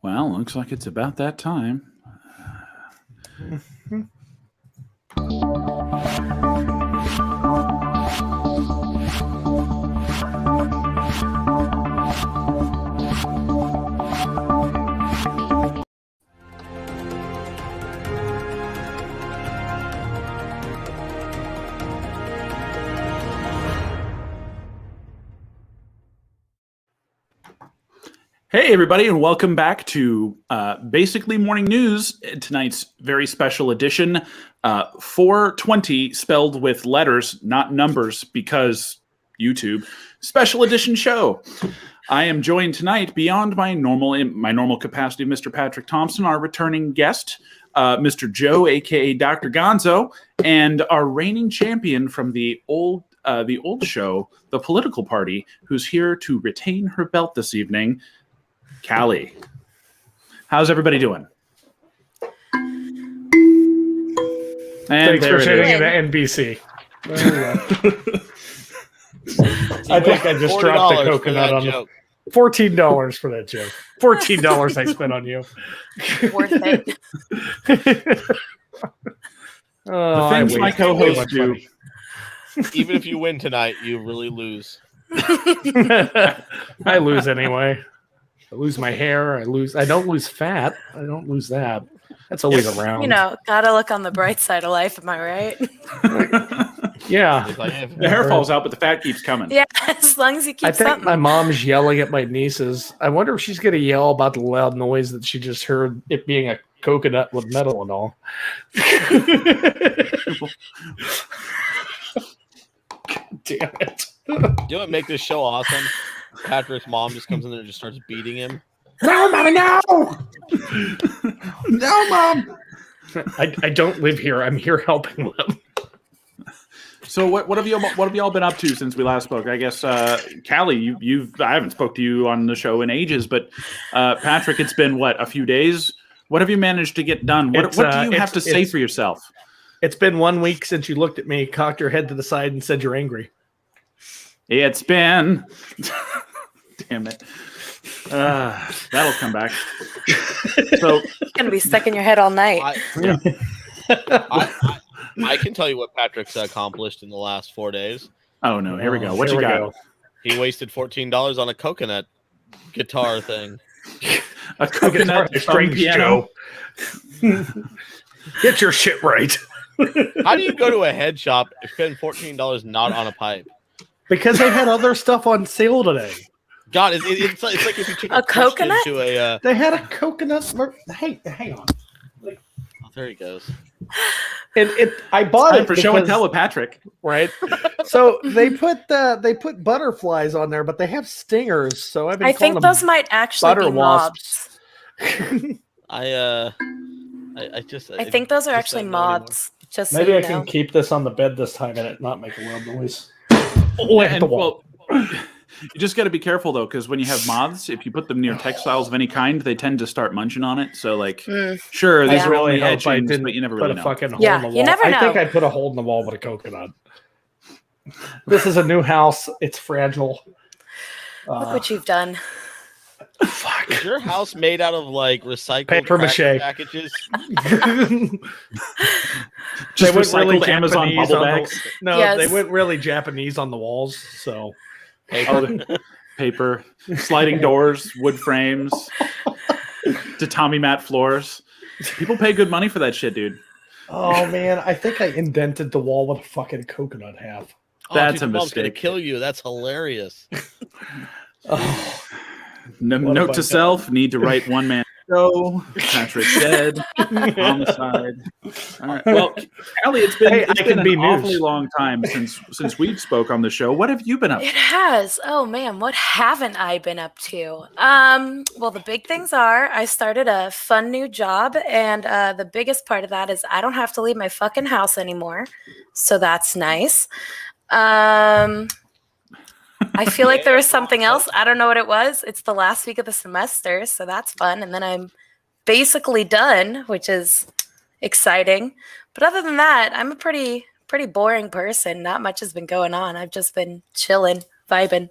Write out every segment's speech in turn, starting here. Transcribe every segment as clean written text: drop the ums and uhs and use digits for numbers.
Well, looks like it's about that time. Hey, everybody, and welcome back to Basically Morning News, tonight's very special edition, 420 spelled with letters, not numbers, because YouTube, special edition show. I am joined tonight, beyond my normal capacity, of Mr. Patrick Thompson, our returning guest, Mr. Joe, a.k.a. Dr. Gonzo, and our reigning champion from the old show, The Political Party, who's here to retain her belt this evening, Cali. How's everybody doing? And thanks for sharing it at NBC. I think I just dropped the coconut on you. $14 for that joke. $14 I spent on you. Worth it. The things my co-hosts do. Even if you win tonight, you really lose. I lose anyway. I lose my hair. I don't lose fat. I don't lose that. That's always around. You know, gotta look on the bright side of life. Am I right? Yeah. The hair falls out, but the fat keeps coming. Yeah, as long as you keep I think something. my mom's yelling at my nieces. I wonder if she's going to yell about the loud noise that she just heard, it being a coconut with metal and all. Damn it. You know what make this show awesome? Patrick's mom just comes in there and just starts beating him. No, Mommy, no! No, Mom! I don't live here. I'm here helping them. So what have you all been up to since we last spoke? I guess Cali, I haven't spoke to you on the show in ages, but Patrick, it's been a few days. What have you managed to get done? What do you have to say for yourself? It's been 1 week since you looked at me, cocked your head to the side, and said you're angry. It's been. Damn it. That'll come back. So It's gonna be stuck in your head all night. I can tell you what Patrick's accomplished in the last 4 days. Oh no, here we go. What you got? He wasted $14 on a coconut guitar thing. A coconut string piano. Get your shit right. How do you go to a head shop and spend $14 not on a pipe? Because they had other stuff on sale today. God, it's like if you took A coconut? to a. They had a coconut. Hey, hang on. Oh, there he goes. And I bought it for show and tell with Patrick, right? So they put butterflies on there, but they have stingers. So I think those might actually be moths. I think those are actually moths. Just maybe so I can keep this on the bed this time and it not make a loud noise. Well, you just got to be careful though, because when you have moths, if you put them near textiles of any kind, they tend to start munching on it. So, sure, these are only edgings, but you never really know. Fucking hole in the wall. You never know. I think I put a hole in the wall with a coconut. This is a new house. It's fragile. Look what you've done. Fuck. Is your house made out of recycled paper mache packages? Just they went recycled really Amazon Japanese bubble bags. They went really Japanese on the walls. So paper, sliding doors, wood frames, tatami mat floors. People pay good money for that shit, dude. Oh man, I think I indented the wall with a fucking coconut half. That's a mom's gonna mistake. kill you. That's hilarious. Note to self: need to write one man show. Patrick dead. Homicide. All right. Well, Cali, it's been an awfully long time since we've spoke on the show. What have you been up to? It has. Oh man, what haven't I been up to? Well, the big things are I started a fun new job, and the biggest part of that is I don't have to leave my fucking house anymore. So that's nice. I feel like there was something else. I don't know what it was. It's the last week of the semester, so that's fun. And then I'm basically done, which is exciting. But other than that, I'm a pretty boring person. Not much has been going on. I've just been chilling, vibing.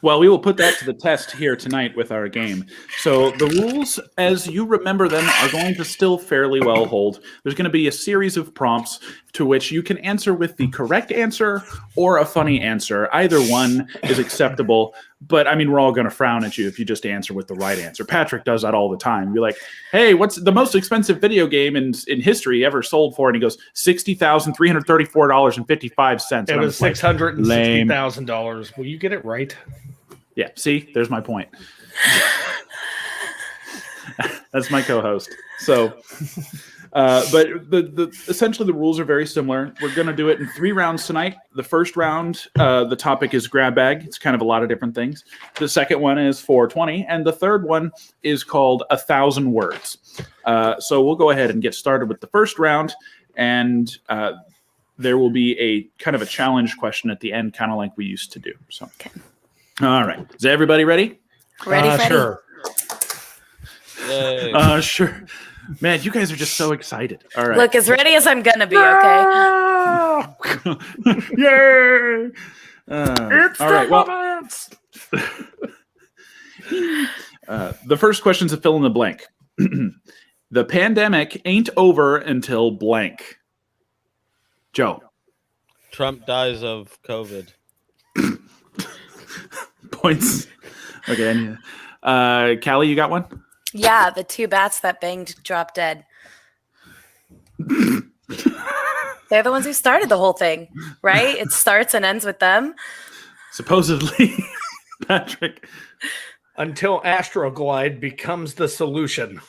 Well, we will put that to the test here tonight with our game. So the rules, as you remember them, are going to still fairly well hold. There's going to be a series of prompts to which you can answer with the correct answer or a funny answer. Either one is acceptable, but I mean, we're all going to frown at you if you just answer with the right answer. Patrick does that all the time. You're like, hey, what's the most expensive video game in history ever sold for? And he goes, $60,334.55. It was $660,000. Will you get it right? Yeah, see, there's my point. That's my co-host. So, but essentially the rules are very similar. We're going to do it in 3 rounds tonight. The first round, the topic is grab bag. It's kind of a lot of different things. The second one is 420, and the third one is called 1,000 words. So we'll go ahead and get started with the first round, and there will be a kind of a challenge question at the end, kind of like we used to do. So. Okay. All right. Is everybody ready? Ready, Freddie? Sure. Sure. Man, you guys are just so excited. All right. Look, as ready as I'm gonna be, okay? Yay! It's all right. Well, the first question is a fill in the blank. The pandemic ain't over until blank. Joe. Trump dies of COVID. Points. Okay. Callie, you got one? Yeah, the 2 bats that banged drop dead. They're the ones who started the whole thing, right? It starts and ends with them. Supposedly. Patrick. Until Astroglide becomes the solution.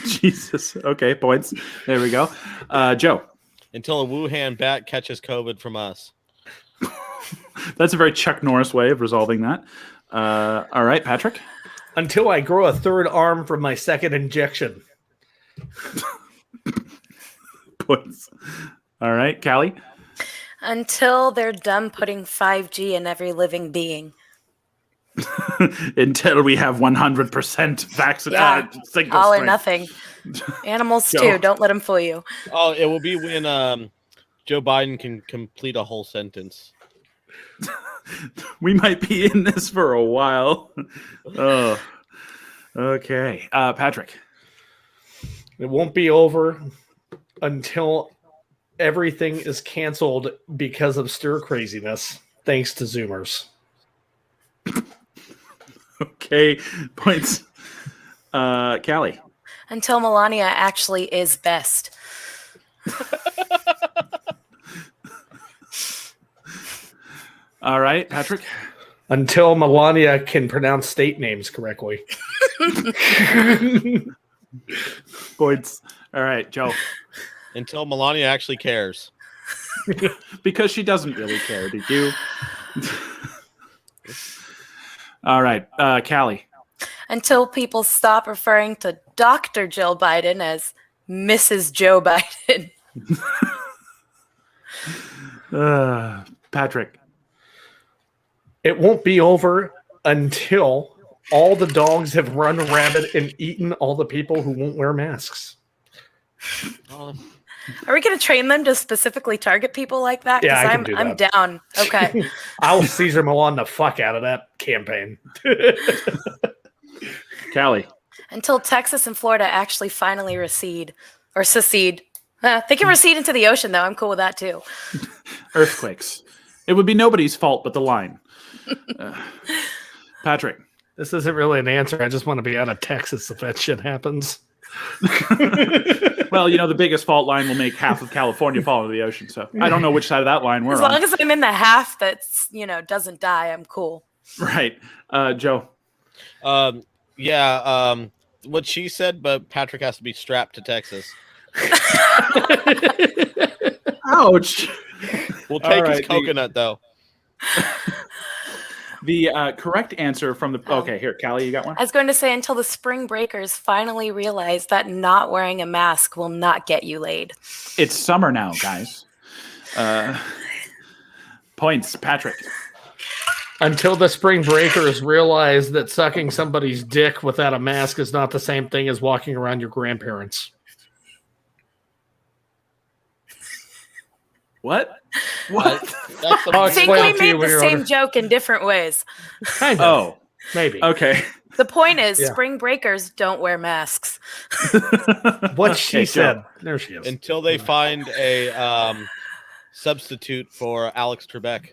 Jesus. Okay, points. There we go. Joe. Until a Wuhan bat catches COVID from us. That's a very Chuck Norris way of resolving that. All right, Patrick. Until I grow a 3rd arm from my 2nd injection. Points. All right, Callie. Until they're done putting 5G in every living being. Until we have 100% vaccinated signal All or strength. Nothing. Animals Joe. too. Don't let them fool you. Oh, it will be when Joe Biden can complete a whole sentence. We might be in this for a while. Oh, okay. Patrick. It won't be over until everything is canceled because of stir craziness, thanks to Zoomers. Okay, points. Callie. Until Melania actually is best. All right, Patrick. Until Melania can pronounce state names correctly. Points. All right, Joe. Until Melania actually cares. Because she doesn't really care, did you? All right, Callie. Until people stop referring to Dr. Jill Biden as Mrs. Joe Biden. Patrick. It won't be over until all the dogs have run rabid and eaten all the people who won't wear masks. Are we going to train them to specifically target people like that? Yeah, I can I'm, do I'm that. down. Okay. I'll Caesar Milan the fuck out of that campaign. Callie. Until Texas and Florida actually finally recede or secede. They can recede into the ocean, though. I'm cool with that, too. Earthquakes. It would be nobody's fault but the line. Patrick. This isn't really an answer. I just want to be out of Texas if that shit happens. Well, you know, the biggest fault line will make half of California fall into the ocean. So I don't know which side of that line we're As on. long as I'm in the half that's, doesn't die, I'm cool. Right. Joe. What she said, but Patrick has to be strapped to Texas. Ouch. We'll take All his right, coconut, though. The correct answer from the... Okay, here, Callie, you got one? I was going to say until the spring breakers finally realize that not wearing a mask will not get you laid. It's summer now, guys. Points, Patrick. Until the spring breakers realize that sucking somebody's dick without a mask is not the same thing as walking around your grandparents. What? What? That's the I'll I think explain we it to you made when the you're same older. joke in different ways. Kind of. Oh, Maybe. okay. The point is, Yeah. spring breakers don't wear masks. What Okay, she Joe. said. There she is. until they find a substitute for Alex Trebek.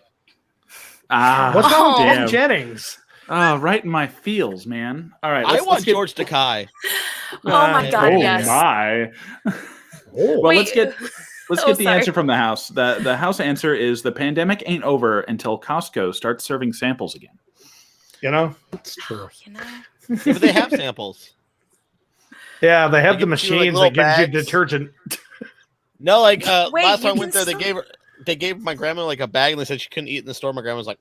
What's wrong with damn. Ken Jennings? Right in my feels, man. All right, I let's want get. George Takei. Oh my God, Oh yes. my. Oh, Well, Wait. let's get Oh, the sorry. answer from the House. The House answer is the pandemic ain't over until Costco starts serving samples again. you know, it's true. You know? Yeah, but they have samples. Yeah, they have They the give you, like, machines little that gives you bags. detergent. No, like Wait, last time I you went can there, they gave my grandma like a bag and they said she couldn't eat in the store. My grandma was like,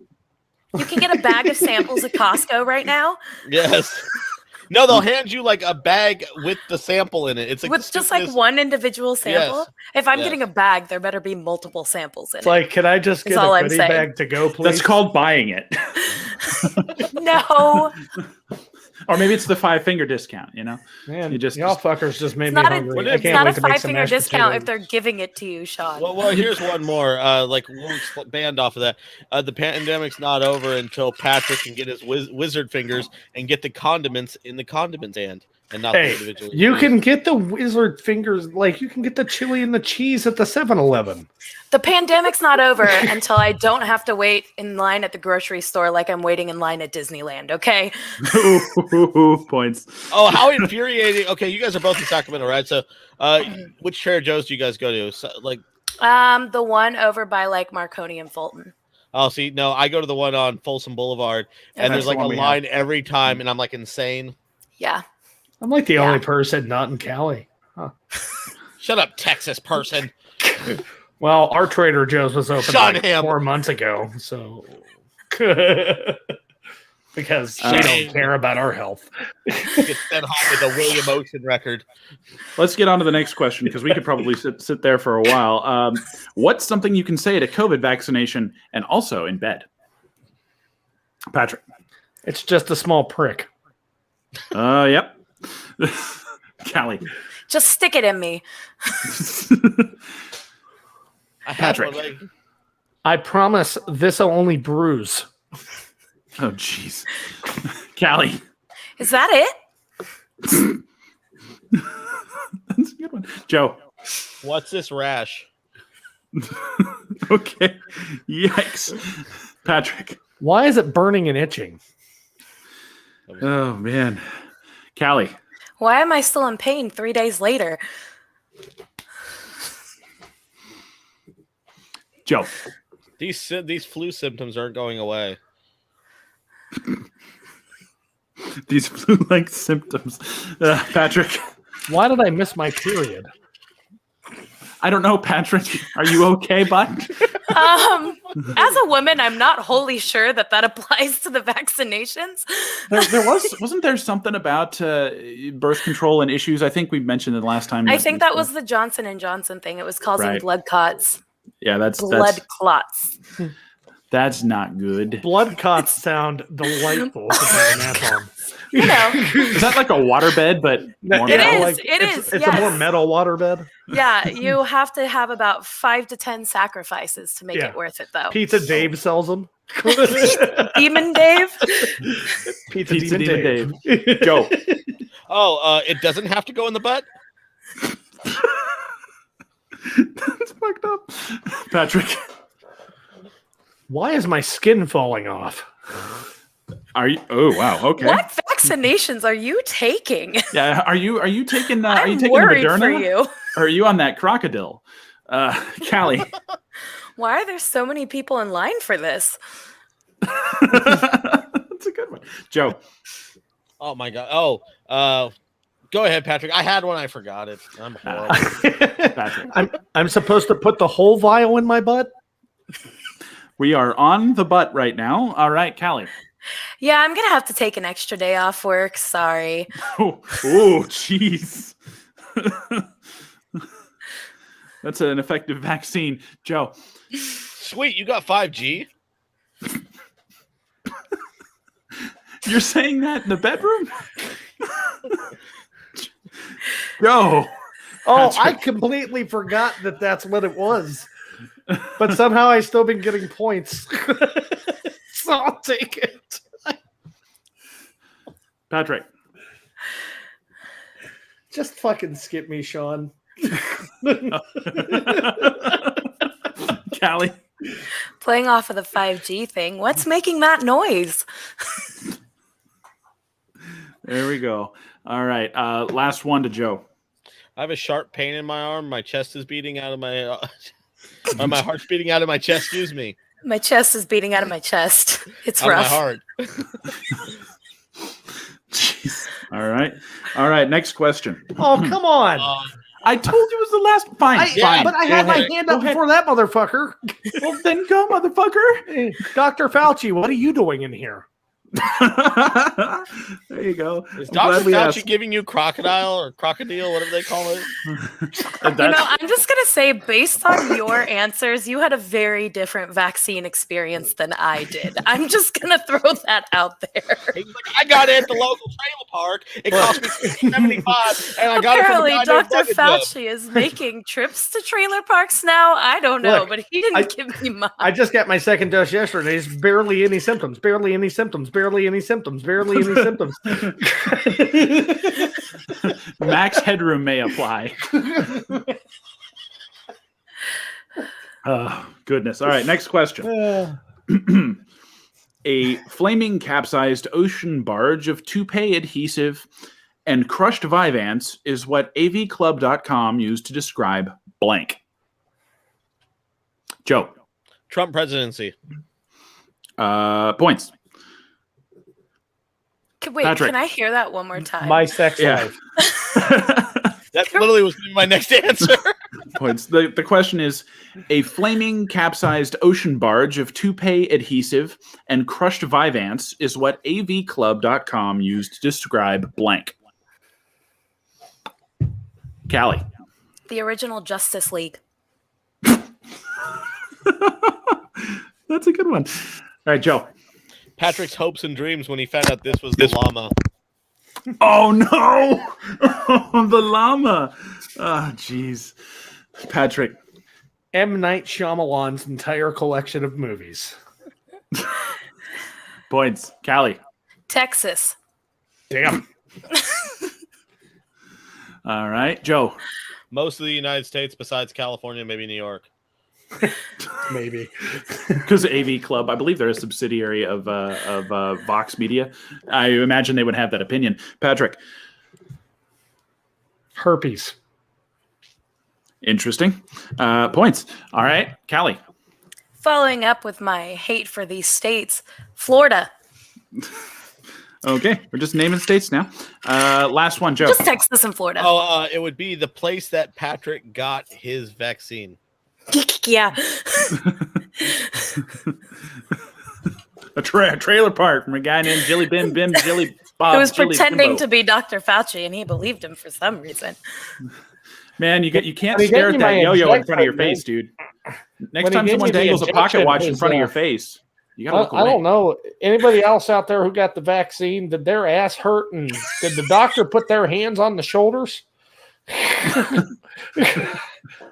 You can get a bag of samples at Costco right now yes. No, they'll hand you like a bag with the sample in it. It's like with the just like stupidest- one individual sample. Yes. If I'm Yes. getting a bag, there better be multiple samples in It's like, can I just That's get all a I'm goodie saying. bag to go, please? That's called buying it. it. No, Or maybe it's the 5-finger discount, you know? Man, You just- y'all fuckers just made it's me not hungry. a, I it's can't not wait a to make some 5-finger mashed discount if potatoes. they're giving it to you, Sean. Well, here's one more. Like we'll expand off of that. The pandemic's not over until Patrick can get his wizard fingers and get the condiments in the condiment stand, and not the Hey, individual. you can get the wizard fingers, like you can get the chili and the cheese at the 7-Eleven. The pandemic's not over until I don't have to wait in line at the grocery store like I'm waiting in line at Disneyland, okay? Ooh, points. Oh, how infuriating! Okay, you guys are both in Sacramento, right? So, which Trader Joe's do you guys go to? So, like, The one over by like Marconi and Fulton. oh, see, no, I go to the one on Folsom Boulevard, and That's there's the like a one we line every time, and I'm like insane. Yeah. I'm like the Yeah. only person not in Cali. Shut up, Texas person. Well, our Trader Joe's was open Sean like Ham. 4 months ago, so because they Shut don't care about our health. Get sent home with a William Ocean record. Let's get on to the next question because we could probably sit there for a while. What's something you can say at a COVID vaccination and also in bed? Patrick. It's just a small prick. Yep. Callie. Just stick it in me. I had Patrick. one, like, I promise this'll only bruise. Oh, jeez. Callie. Is that it? That's a good one. Joe. what's this rash? Okay. Yikes. Patrick. Why is it burning and itching? Oh, man. Callie. Why am I still in pain 3 days later? Joe. These flu symptoms aren't going away. These flu-like symptoms. Patrick. Why did I miss my period? I don't know, Patrick. Are you okay, bud? As a woman, I'm not wholly sure that applies to the vaccinations. There wasn't there something about birth control and issues? I think we mentioned it last time. I think that was the Johnson and Johnson thing. It was causing Right. blood clots. Yeah, that's Clots. that's not good. Blood clots sound delightful to have an nap on. You know, Is that like a waterbed, but more It metal? is. It is, It's a more yes. metal waterbed. yeah, you have to have about 5 to 10 sacrifices to make Yeah. it worth it, though. Pizza Dave sells them. Demon Dave. Pizza Pizza Demon Demon Dave. Joe. Oh, it doesn't have to go in the butt. That's fucked up. Patrick, Why is my skin falling off? are you? Oh wow. Okay. What vaccinations are you taking? Yeah. Are you taking? Are you I'm taking worried Moderna? for you. Or are you on that crocodile? Callie. Why are there so many people in line for this? That's a good one. Joe. Oh my god. Oh, go ahead, Patrick. I had one. I forgot it. I'm horrible. Patrick. I'm supposed to put the whole vial in my butt? We are on the butt right now. All right, Callie. Yeah, I'm gonna have to take an extra day off work. Sorry. Oh, jeez. That's an effective vaccine. Joe. Sweet, you got 5G. You're saying that in the bedroom? Joe. Oh, Patrick. I completely forgot that that's what it was. but somehow I still been getting points. So I'll take it. Patrick. Just fucking skip me, Sean. Callie. Playing off of the 5G thing. What's making that noise? There we go. All right. Last one to Joe. I have a sharp pain in my arm. My chest is beating out of my or my heart's beating out of my chest. Excuse me. My chest is beating out of my chest. It's Out of my rough. heart. Jeez. All right. Next question. Oh, come on. I told you it was the last. Fine. Fine. But I had my hand up before that motherfucker. Well, then go, motherfucker. Hey, Dr. Fauci, what are you doing in here? There you go. Is I'm glad Dr. we Fauci asked. giving you crocodile or crocodile, whatever they call it? I'm just going to say, based on your answers, you had a very different vaccine experience than I did. I'm just going to throw that out there. He was like, I got it at the local trailer park. It cost me $75, and I got Apparently, it from a guy named Dr. Bucket Fauci is making trips to trailer parks now. I don't know, Look, but he didn't give me mine. I just got my second dose yesterday. It's barely any symptoms. Barely any symptoms. Barely any symptoms. Barely any symptoms. Max headroom may apply. Oh, goodness. All right. Next question. A flaming capsized ocean barge of toupee adhesive and crushed Vyvanse is what avclub.com used to describe blank. Joe. Trump presidency. Points. Wait, Patrick. can I hear that one more time? My sex Yeah. life. That literally was gonna be my next answer. Points. The question is a flaming capsized ocean barge of toupee adhesive and crushed Vyvanse is what avclub.com used to describe blank. Callie. The original Justice League. That's a good one. All right, Joe. Patrick's hopes and dreams when he found out this was the llama. Oh, no. The llama. Oh, jeez. Patrick. M. Night Shyamalan's entire collection of movies. Points. Callie. Texas. Damn. All right, Joe. Most of the United States, besides California, maybe New York. Maybe. Because AV Club, I believe they're a subsidiary of Vox Media. I imagine they would have that opinion. Patrick. Herpes. Interesting. Points. All right, Callie. Following up with my hate for these states, Florida. Okay, we're just naming states now. Last one, Joe. Just Texas and Florida. Oh, it would be the place that Patrick got his vaccine. Yeah. A trailer park from a guy named Jilly Bim Jilly Bob. He was Jilly pretending Bimbo. to be Dr. Fauci, and he believed him for some reason. Man, you can't When he stare gave at me that my yo-yo in front of your injection, face, dude. Next when he time gave someone me the dangles a pocket injection, watch in his, front of your face, you gotta look away. I don't know. Anybody else out there who got the vaccine, did their ass hurt? And did the doctor put their hands on the shoulders?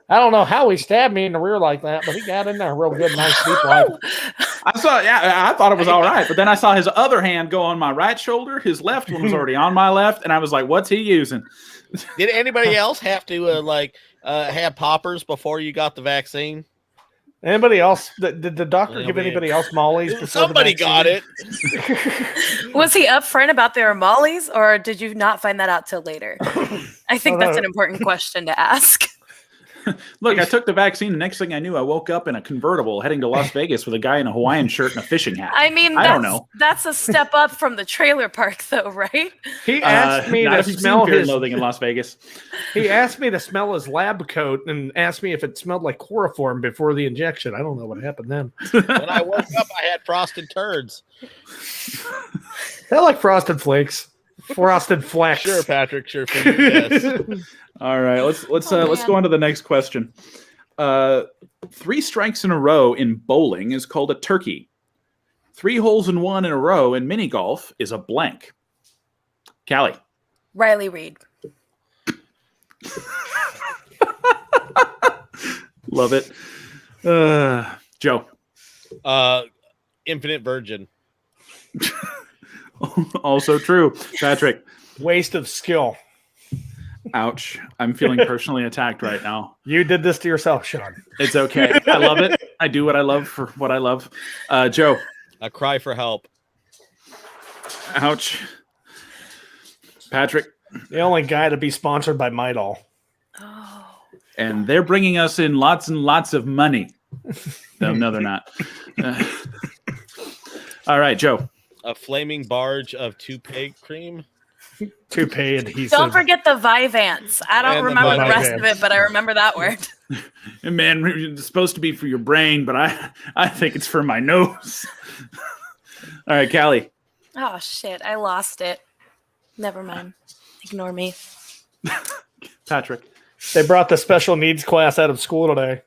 I don't know how he stabbed me in the rear like that, but he got in there real good, nice deep like. I thought it was all right, but then I saw his other hand go on my right shoulder. His left one was already on my left, and I was like, "What's he using?" Did anybody else have to have poppers before you got the vaccine? Anybody else? Did the doctor Yeah, give man. anybody else mollies? before Somebody the got vaccine? it. Was he upfront about their mollies, or did you not find that out till later? I think that's an important question to ask. Look, I took the vaccine. The next thing I knew, I woke up in a convertible heading to Las Vegas with a guy in a Hawaiian shirt and a fishing hat. I mean, I don't know. That's a step up from the trailer park, though, right? He asked me not to if you've smell seen Fear and his. Loathing in Las Vegas. He asked me to smell his lab coat and asked me if it smelled like chloroform before the injection. I don't know what happened then. When I woke up, I had frosted turds. I like frosted flakes, frosted flecks. Sure, Patrick. Sure, for you, yes. All right, let's Oh, let's man. go on to the next question. 3 strikes in a row in bowling is called a turkey. 3 holes in one in a row in mini golf is a blank. Callie. Riley Reid. Love it. Joe. Infinite Virgin. Also true. Patrick. Waste of skill. Ouch. I'm feeling personally attacked right now. You did this to yourself, Sean. It's okay. I love it. I do what I love for what I love. Joe. A cry for help. Ouch. Patrick. The only guy to be sponsored by Midol. Oh. And they're bringing us in lots and lots of money. No, they're not. All right, Joe. A flaming barge of toupee cream. Toupee adhesive. Don't forget the Vyvanse. I don't And the remember the rest of Vyvanse. it, but I remember that word. Man, it's supposed to be for your brain, but I think it's for my nose. All right, Cali. Oh shit, I lost it. Never mind. Ignore me. Patrick. They brought the special needs class out of school today.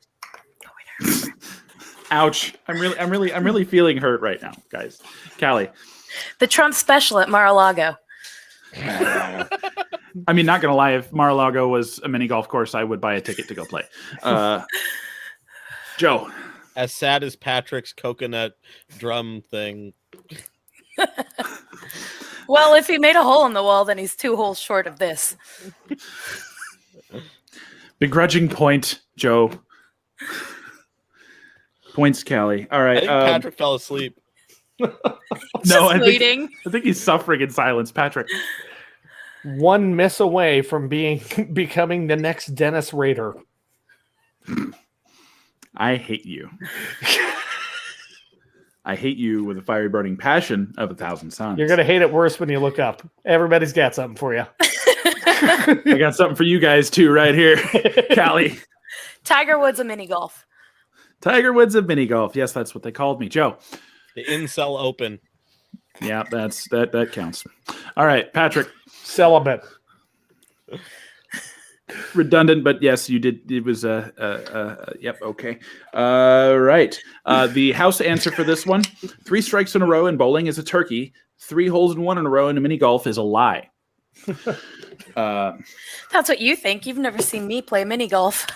Ouch. I'm really feeling hurt right now, guys. Cali. The Trump special at Mar-a-Lago. I mean, not gonna lie, if Mar-a-Lago was a mini golf course, I would buy a ticket to go play. Joe. As sad as Patrick's coconut drum thing. Well, if he made a hole in the wall, then he's 2 holes short of this. Begrudging point, Joe. Points, Cali. All I right. think Patrick fell asleep. No, Just waiting. I think he's suffering in silence. Patrick. One miss away from becoming the next Dennis Rader. I hate you. I hate you with a fiery burning passion of 1,000 suns. You're gonna hate it worse when you look up. Everybody's got something for you. I got something for you guys too, right here. Cali. Tiger Woods of mini golf. Tiger Woods of mini golf. Yes, that's what they called me. Joe. The Incel Open. Yeah, that counts. All right, Patrick. Celibate. Redundant, but yes, you did. It was yep. Okay. Right. The house answer for this one: 3 strikes in a row in bowling is a turkey. 3 holes in 1 in a row in a mini golf is a lie. That's what you think. You've never seen me play mini golf.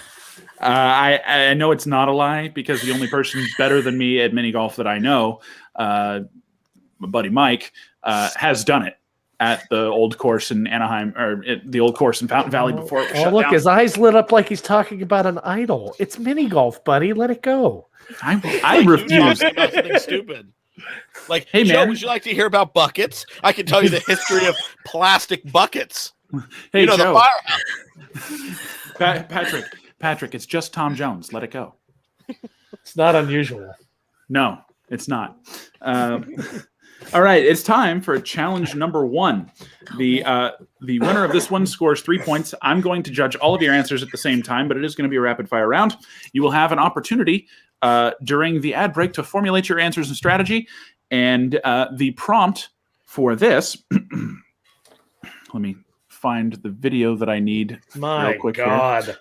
I know it's not a lie because the only person better than me at mini golf that I know, my buddy Mike, has done it at the old course in Anaheim, or at the old course in Fountain Valley before it was shut look, down. his eyes lit up like he's talking about an idol. It's mini golf, buddy. Let it go. I refuse. About something stupid. Like, Hey, Joe, man. would you like to hear about buckets? I can tell you the history of plastic buckets. Hey, The Joe. firehouse. Patrick, it's just Tom Jones. Let it go. It's not unusual. No, it's not. All right, it's time for challenge number 1. The winner of this one scores 3 points. I'm going to judge all of your answers at the same time, but it is going to be a rapid fire round. You will have an opportunity during the ad break to formulate your answers and strategy. And the prompt for this, let me find the video that I need My real quick God. here.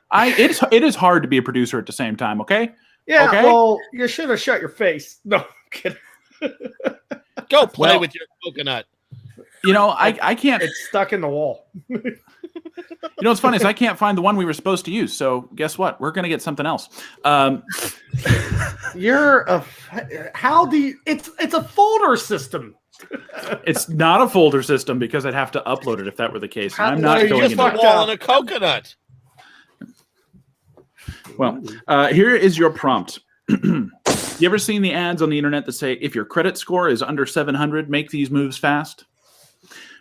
It is hard to be a producer at the same time, okay? Yeah, Okay. well, you should have shut your face. No, I'm kidding. Go play Well- with your coconut. You know, I can't. It's stuck in the wall. You know what's funny is I can't find the one we were supposed to use. So guess what? We're gonna get something else. You're a. How do you? It's a folder system. It's not a folder system because I'd have to upload it if that were the case. And I'm Well, not you going just into A fucked that. wall up. and a coconut. Well, here is your prompt. You ever seen the ads on the internet that say, if your credit score is under 700, make these moves fast?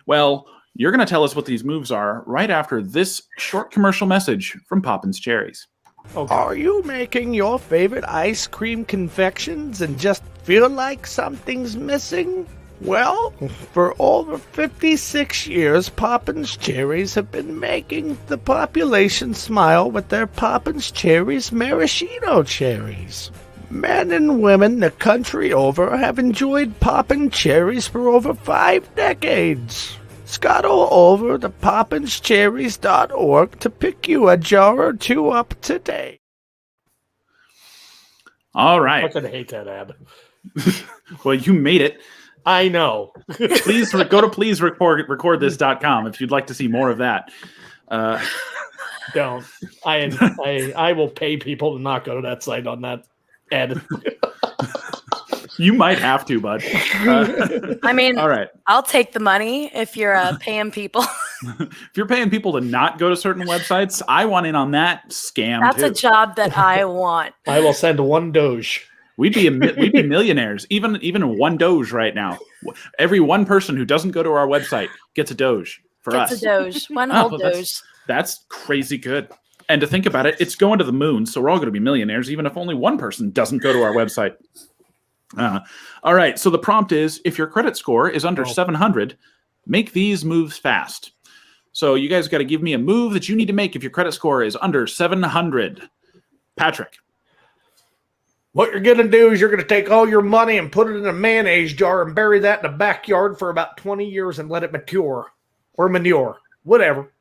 Well, you're going to tell us what these moves are right after this short commercial message from Poppins Cherries. Okay. Are you making your favorite ice cream confections and just feel like something's missing? Well, for over 56 years, Poppins Cherries have been making the population smile with their Poppins Cherries maraschino cherries. Men and women the country over have enjoyed Poppin' Cherries for over 5 decades. Scuttle over to poppincherries.org to pick you a jar or 2 up today. All I right. fucking hate that ad. Well, you made it. I know. Please go to pleaserecordthis.com if you'd like to see more of that. Don't. I will pay people to not go to that site on that. Ed. You might have to, bud. I mean, All right. I'll take the money if you're paying people. If you're paying people to not go to certain websites, I want in on that scam That's too. a job that I want. I will send one Doge. We'd be millionaires, even one Doge right now. Every one person who doesn't go to our website gets a Doge for Gets us. a Doge. One Oh, whole well, Doge. That's crazy good. And to think about it, it's going to the moon, so we're all going to be millionaires, even if only one person doesn't go to our website. All right, so the prompt is, if your credit score is under 700, make these moves fast. So you guys got to give me a move that you need to make if your credit score is under 700. Patrick. What you're going to do is you're going to take all your money and put it in a mayonnaise jar and bury that in the backyard for about 20 years and let it mature. Or manure. Whatever.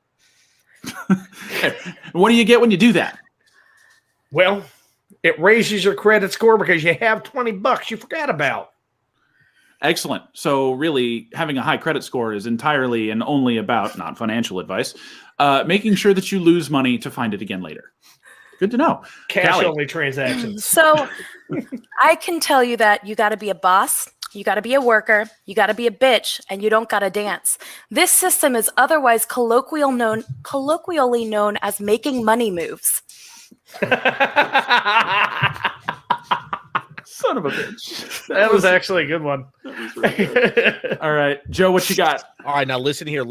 What do you get when you do that? Well, it raises your credit score because you have $20 you forgot about. Excellent. So really, having a high credit score is entirely and only about, not financial advice, making sure that you lose money to find it again later. Good to know. Callie. Cash-only transactions. So I can tell you that you got to be a boss, you got to be a worker, you got to be a bitch, and you don't got to dance. This system is otherwise colloquially known as making money moves. Son of a bitch. That was actually a good one. All right, Joe, what you got? All right, now listen here.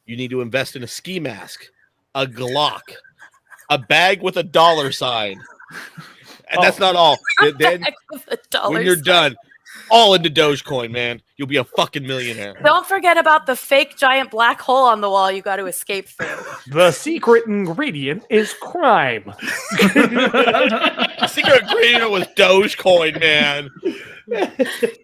You need to invest in a ski mask, a Glock, a bag with a dollar sign. And that's not all. Then when you're done, all into Dogecoin, man. You'll be a fucking millionaire. Don't forget about the fake giant black hole on the wall you got to escape through. The secret ingredient is crime. The secret ingredient was Dogecoin, man.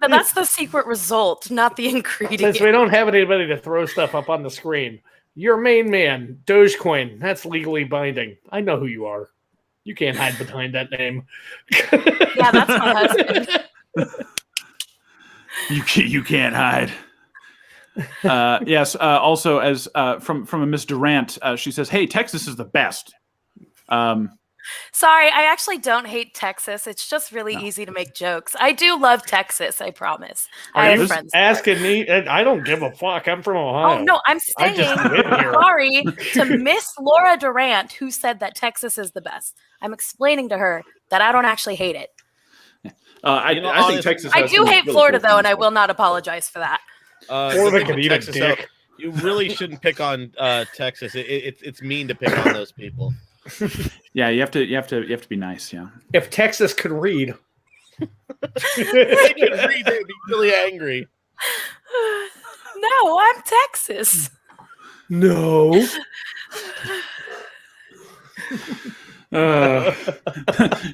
But that's the secret result, not the ingredient. Since we don't have anybody to throw stuff up on the screen, your main man, Dogecoin, that's legally binding. I know who you are. You can't hide behind that name. Yeah, that's my husband. You can't hide. Yes. Also, as from a Miss Durant, she says, "Hey, Texas is the best." Sorry, I actually don't hate Texas. It's just really easy to make jokes. I do love Texas, I promise. I have friends there. Asking me? I don't give a fuck. I'm from Ohio. Oh, no, I'm I saying, just live here. sorry to Miss Laura Durant, who said that Texas is the best. I'm explaining to her that I don't actually hate it. I think Texas. I has do some hate really Florida, cool though, and I things. will not apologize for that. Florida can eat a Texas, though, dick. you really shouldn't pick on Texas. It's mean to pick on those people. Yeah, you have to be nice. Yeah. If Texas could read, They can read, they'd be really angry. No, I'm Texas. no.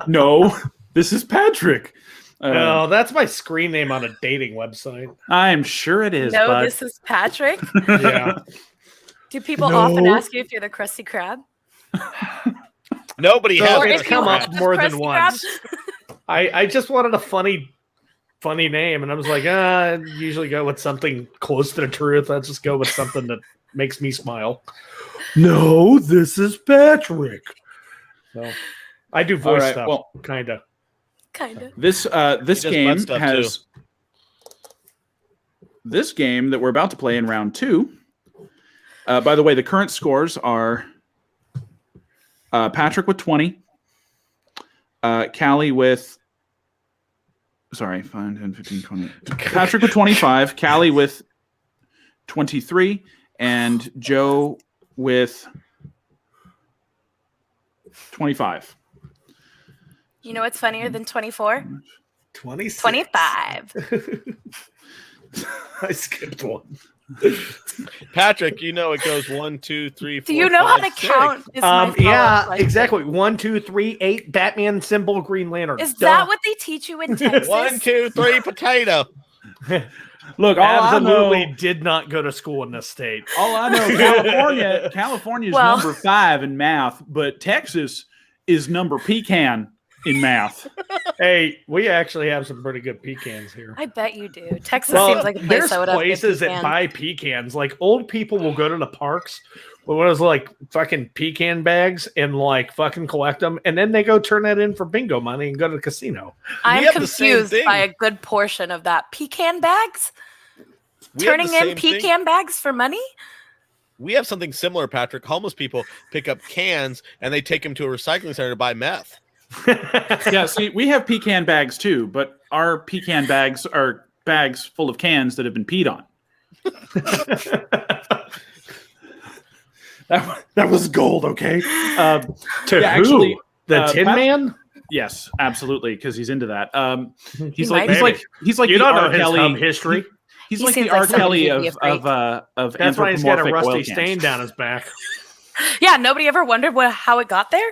No, this is Patrick. No, that's my screen name on a dating website. I'm sure it is. No, bud. this is Patrick. Yeah. Do people No. often ask you if you're the Krusty Krab? Nobody So has Or it's if come you up are the more than Krusty once. Krab? I just wanted a funny name, and I was like, I usually go with something close to the truth. I'll just go with something that makes me smile. No, this is Patrick. So I do voice right, stuff, well- kind of. Kind of. This He does game butt stuff, has this game that we're about to play in round 2. By the way, the current scores are Patrick with 20, Callie with 5, 10, 15, 20. Patrick with 25, Callie with 23, and Joe with 25. You know what's funnier than 24? 26. 25. I skipped one. Patrick, you know it goes 1, 2, 3, 4. Do you know how to 5, 6. count? Is my follow-up Yeah, question. exactly. 1, 2, 3, 8. Batman symbol, Green Lantern. Is Duh. that what they teach you in Texas? 1, 2, 3, potato. Look, Absolutely did not go to school in this state. all I know, California is Well- number 5 in math, but Texas is number pecan in math. Hey, we actually have some pretty good pecans here. I bet you do. Texas Well, seems like a place there's I would have. places that pecans. buy pecans. Like old people will go to the parks what was like fucking pecan bags and like fucking collect them, and then they go turn that in for bingo money and go to the casino. I'm have the same confused thing. by a good portion of that. Pecan bags? We have the Turning in same thing. pecan bags for money? We have something similar, Patrick. Homeless people pick up cans and they take them to a recycling center to buy meth. Yeah, see, we have pecan bags too, but our pecan bags are bags full of cans that have been peed on. that was gold, okay? To Yeah, who? actually, The Tin Pat- Man? Yes, absolutely, because he's into that. He's might like be. he's like You the don't know R. his Kelly history. He's He like seems the like R. somebody Kelly who'd be a freak. of That's why he's got a anthropomorphic rusty oil stain cans. down his back. Yeah, nobody ever wondered how it got there?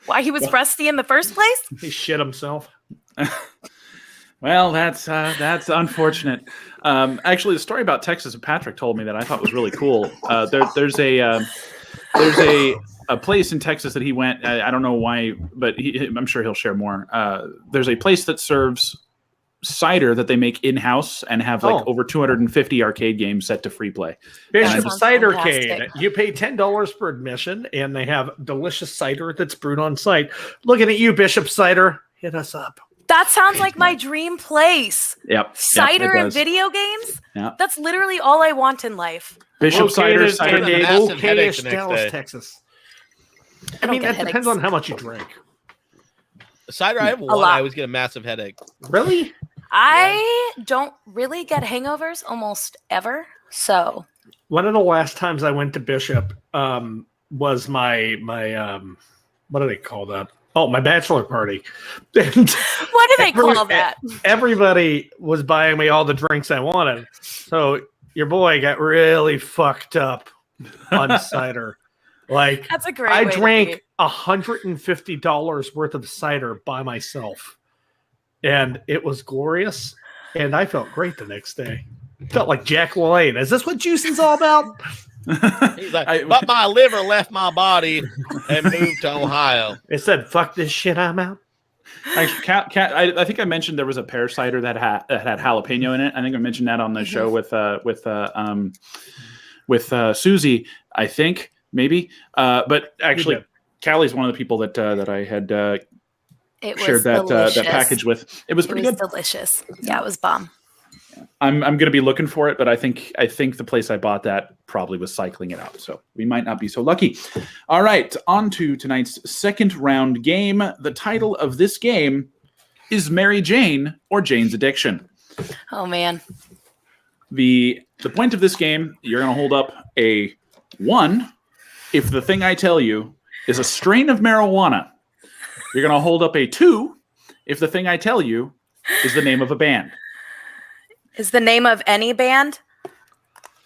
Why he was rusty in the first place? He shit himself. Well, that's unfortunate. Actually, the story about Texas that Patrick told me that I thought was really cool. There's a place in Texas that he went. I don't know why, but I'm sure he'll share more. There's a place that serves cider that they make in-house and have like over 250 arcade games set to free play. Bishop sounds Cidercade. fantastic. You pay $10 for admission, and they have delicious cider that's brewed on site. Looking at you, Bishop Cider. Hit us up. That sounds like my dream place. Yep. Cider it and does. video games? Yeah. That's literally all I want in life. Bishop Cider, Located cider. in a a massive headache okay-ish the next Dallas, day. Texas. I I mean, don't that get depends headaches. on how much you drink. Cider, I have one. lot. I always get a massive headache. Really? I don't really get hangovers almost ever. So One of the last times I went to Bishop was my what do they call that? Oh, my bachelor party. And what do they call that? everybody was buying me all the drinks I wanted. So your boy got really fucked up on cider. Like That's a great I way to drank be. $150 worth of cider by myself. And it was glorious. And I felt great the next day. Felt like Jack LaLanne. Is this what juicing's all about? He's like, but my liver left my body and moved to Ohio. It said, fuck this shit, I'm out. Actually, I think I mentioned there was a pear cider that had jalapeno in it. I think I mentioned that on the show with Susie. I think maybe, but actually, Callie's one of the people that I had It shared was that delicious. package with. It was It pretty was good. delicious. Yeah, it was bomb. I'm going to be looking for it, but I think the place I bought that probably was cycling it out, so we might not be so lucky. All right, on to tonight's second round game. The title of this game is Mary Jane or Jane's Addiction. Oh man. The point of this game, you're going to hold up a 1 if the thing I tell you is a strain of marijuana. You're going to hold up a 2 if the thing I tell you is the name of a band. Is the name of any band?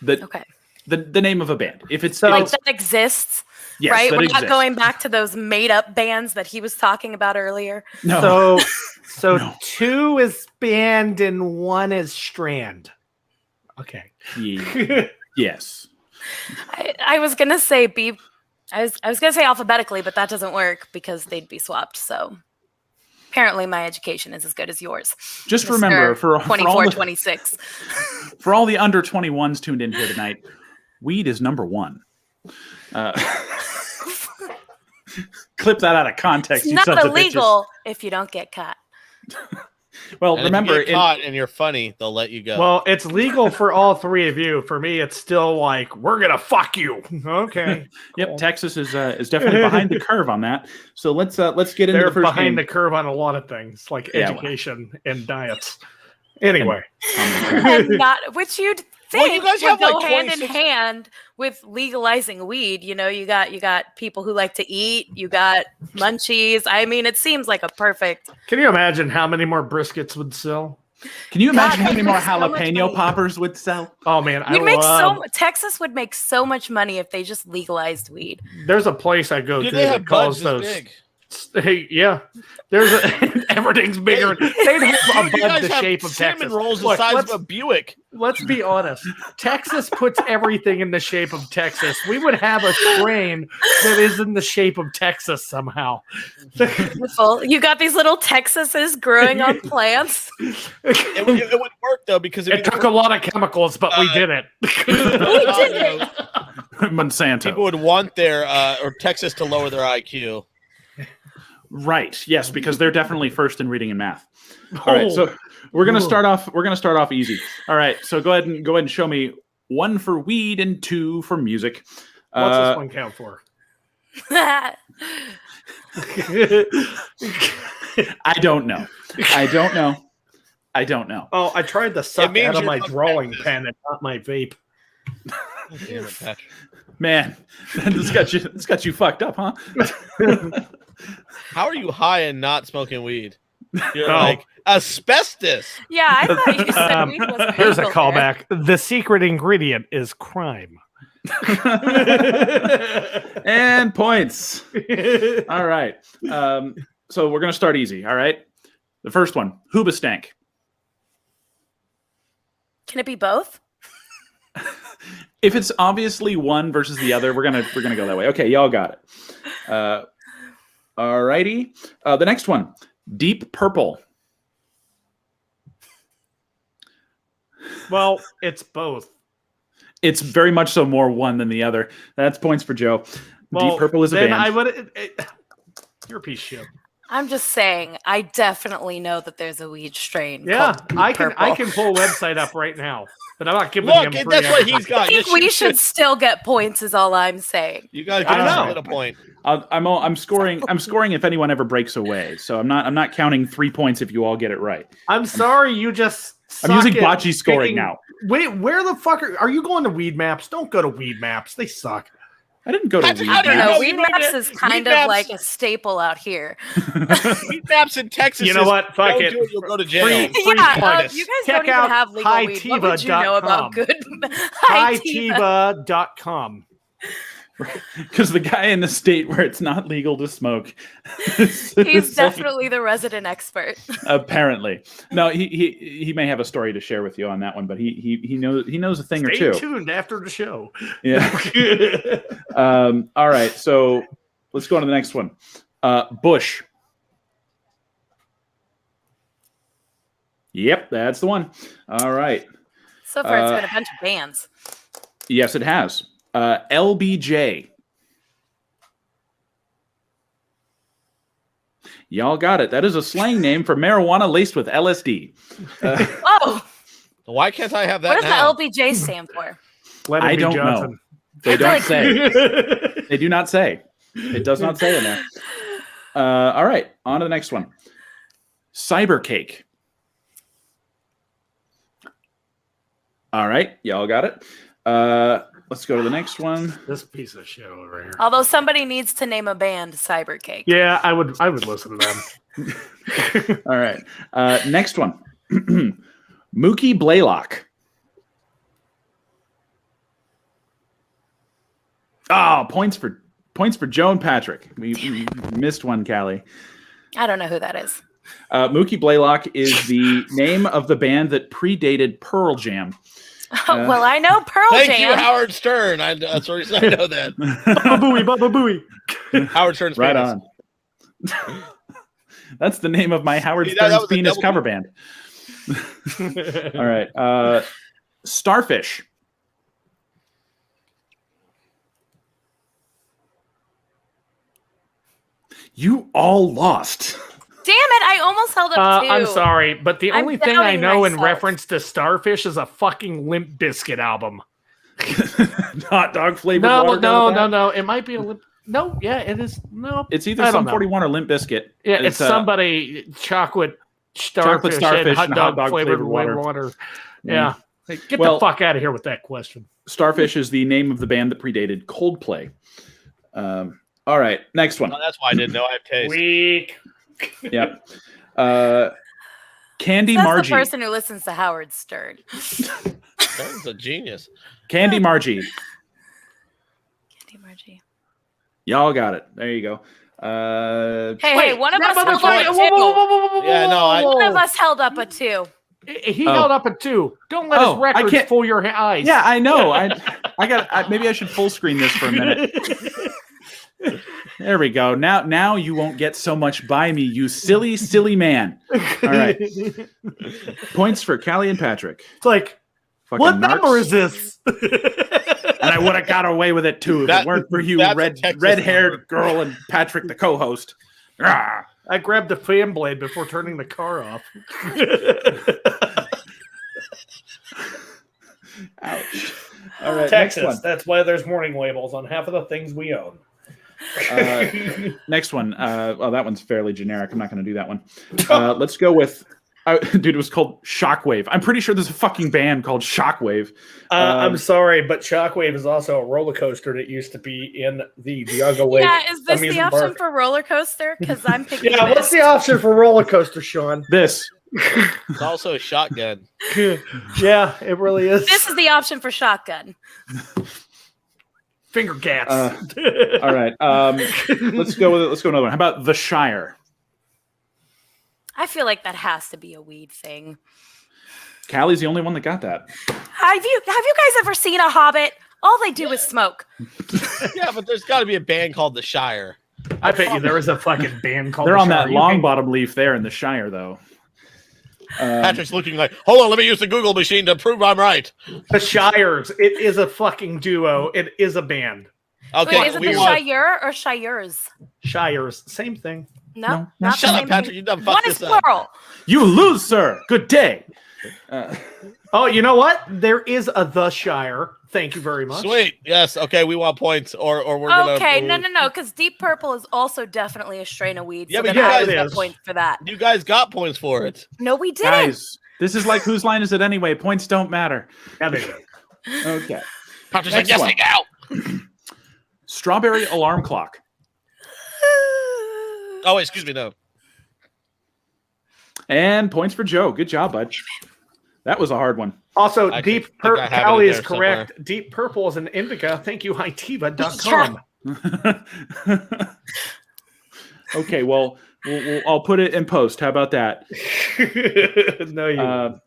Okay. The name of a band. If it's Like that exists, yes, right? that We're exists. not going back to those made-up bands that he was talking about earlier. No. So No. 2 is band and 1 is strand. Okay. Yeah. Yes. I was gonna say I was gonna say alphabetically, but that doesn't work because they'd be swapped. So apparently my education is as good as yours. Just Mr. remember for all 24, the, 26. for all the under 21s tuned in here tonight, weed is number 1. Clip that out of context. It's you not sons of illegal if you don't get caught. bitches. Well, And remember, if you get caught and you're funny, they'll let you go. Well, it's legal for all 3 of you. For me, it's still like, we're going to fuck you. Okay. yep, Texas is definitely behind the curve on that. So let's get into They're the first behind game. the curve on a lot of things, like Yeah, well. education and diets. Anyway. And not which you'd Well, think you guys would have, go like, hand in 26 hand with legalizing weed. You know, you got people who like to eat, you got munchies. I mean, it seems like a perfect. Can you imagine how many more briskets would sell? Can you imagine God, how many more so much jalapeno money. poppers would sell? Oh, man. We'd make love, Texas would make so much money if they just legalized weed. There's a place I go do to they that have calls buds those. this big? Hey, yeah. There's everything's bigger. They'd have a You bud guys the have shape of cinnamon Texas. rolls the Look, size let's, of a Buick. let's be honest. Texas puts everything in the shape of Texas. We would have a strain that is in the shape of Texas somehow. Beautiful. You got these little Texases growing on plants. It would work though because It took a lot of chemicals, but we did it. We did it. Monsanto. People would want their or Texas to lower their IQ. Right. Yes, because they're definitely first in reading and math. All right. So we're gonna start off. We're gonna start off easy. All right. So go ahead and show me 1 for weed and 2 for music. What's this one count for? I don't know. I don't know. Oh, I tried to suck means out of you're my from drawing Texas. pen and not my vape. Damn it, Patrick. Man, this got you fucked up, huh? How are you high and not smoking weed? You're Oh. like asbestos. Yeah, I thought you said weed was Here's a legal callback. The secret ingredient is crime. And points. All right. So we're gonna start easy. All right. The first one, Hoobastank. Can it be both? If it's obviously one versus the other, we're gonna go that way. Okay, y'all got it. All righty. The next one, Deep Purple. Well, it's both. It's very much so more one than the other. That's points for Joe. Well, Deep Purple is a then band. I would. You're a piece of shit. I'm just saying, I definitely know that there's a weed strain. Yeah, called Deep I can Purple. pull a website up right now, but I'm not giving Look, him. that's what he's I got. think Yes, we you should still get points. Is all I'm saying. You got to I give know. us a point. I'm scoring. I'm scoring if anyone ever breaks away. So I'm not counting 3 points if you all get it right. I'm sorry, you just. I'm using suck at bocce scoring picking- now. Wait, where the fuck are you going to Weed Maps? Don't go to Weed Maps. They suck. I didn't go to Patrick, Weed I I don't No, know. you Weed don't Maps even- is kind Weed of Maps- like a staple out here. Weed maps in Texas. You know is, what? Fuck don't it. do it. You'll go to jail. Free Yeah, points. you guys Check don't even out have legal weed. What would you know about good Hightiva? Hightiva.com. Because the guy in the state where it's not legal to smoke, He's definitely the resident expert. apparently. No, he may have a story to share with you on that one, but he knows a thing or Stay two. tuned after the show. Yeah. All right, so let's go on to the next one. Bush. Yep, that's the one. All right. So far, it's been a bunch of bands. Yes, it has. LBJ. Y'all got it. That is a slang name for marijuana laced with LSD. Oh, Why can't I have that what does now? the LBJ stand for? Let it I be don't Johnson. They don't like- say. They do not say. It does not say in there. All right, on to the next one. Cyber cake. All right, y'all got it. Let's go to the next one. This piece of shit over here. Although somebody needs to name a band Cybercake. Yeah, I would listen to them. All right, next one. Mookie Blaylock. Oh, points for Joe and Patrick. We missed one, Callie. I don't know who that is. Mookie Blaylock is the name of the band that predated Pearl Jam. Well, I know Pearl Thank Jam. you, Howard Stern. That's the reason I know that. Baba Booey, Baba Booey. Howard Stern's Right famous. on. That's the name of my Howard See, that Stern's was a penis double- cover band. All right. Starfish. You all lost. Damn it! I almost held up 2. I'm sorry, but the I'm only thing I doubting know in myself. reference to Starfish is a fucking Limp Bizkit album. Hot dog flavored No, water. no. It might be a Limp. No, yeah, it is. No, It's either I don't some know. 41 or Limp Biscuit. Yeah, it's somebody chocolate starfish, starfish and hot dog flavored flavored water. water. Yeah. Hey, get Well- the fuck out of here with that question. Starfish is the name of the band that predated Coldplay. All right, next one. Oh, that's why I didn't know I have taste. Weak. Yep. Candy That's Margie. the person who listens to Howard Stern. Stern's a genius. Candy Margie. Candy Margie. Y'all got it. There you go. Hey, one of that us held up motherfucker- a whoa, 2. whoa, whoa, whoa, whoa, Yeah, no, I- whoa. One of us held up a 2. He Oh. held up a 2. Don't let Oh, his I records can't- fool your eyes. Yeah, I know. Maybe I should full screen this for a minute. There we go. Now you won't get so much by me, you silly, silly man. All right. Points for Callie and Patrick. It's like, Fucking what narcs. number is this? And I would have got away with it too if it weren't for you, that's a red Texas red-haired number. girl and Patrick, the co-host. Ah. I grabbed the fan blade before turning the car off. Ouch. All right, Texas. next one. That's why there's warning labels on half of the things we own. Next one. Well, that one's fairly generic. I'm not going to do that one. Let's go with. Dude, it was called Shockwave. I'm pretty sure there's a fucking band called Shockwave. I'm sorry, but Shockwave is also a roller coaster that used to be in the Diago Lake. Yeah, is this the amusement option park. for roller coaster? Because I'm picking. Yeah, what's the option for roller coaster, Sean? This. It's also a shotgun. Yeah, it really is. This is the option for shotgun. Finger cats. All right. Let's go with it. Let's go another one. How about The Shire? I feel like that has to be a weed thing. Callie's the only one that got that. Have you guys ever seen a Hobbit? All they do is smoke. Yeah, but there's got to be a band called The Shire. I bet you there is a fucking band called They're The on Shire. that long bottom leaf there in The Shire, though. Patrick's looking like, hold on, let me use the Google machine to prove I'm right. The Shires. It is a fucking duo. It is a band. Okay, Wait, is it the Shire or Shires? Shires. Same thing. No, No, not Shut the up, same Patrick. thing. You done One fucked is this up. plural. You lose, sir. Good day. Oh, you know what? There is a The Shire. Thank you very much. Sweet. Yes. Okay, we want points, or we're gonna. Okay, no, because Deep Purple is also definitely a strain of weed. Yeah, So but then you I guys- would it get is. points for that. You guys got points for it. No, we didn't. Guys, this is like whose line is it anyway? Points don't matter. Yeah, they do. Okay. Patrick's Next like, yes, one. I know. Strawberry alarm clock. Oh, wait, excuse me, no. And points for Joe. Good job, bud. That was a hard one. Also, I Deep think I have it Cali in is there correct. Deep Purple is an indica. Thank you, hitiva.com. Okay, well, I'll put it in post. How about that? No, you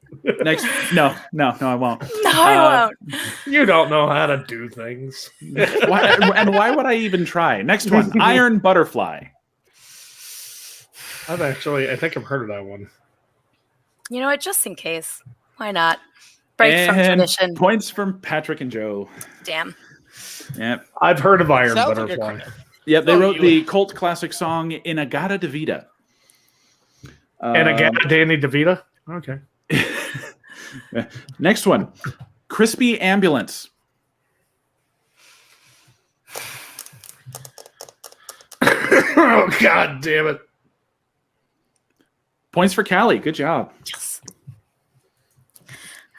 Next, no, I won't. No, I won't. you don't know how to do things. Why would I even try? Next one, iron butterfly. I think I've heard of that one. You know what? Just in case. Why not? Break from And tradition. points from Patrick and Joe. Damn. Yep. I've heard of Iron Sounds like Butterfly. Yep, they Oh, wrote you- the cult classic song "Inagata de Vida." And again, Danny DeVita. Okay. Next one, crispy ambulance. Oh, God damn it. Points for Callie. Good job. Yes.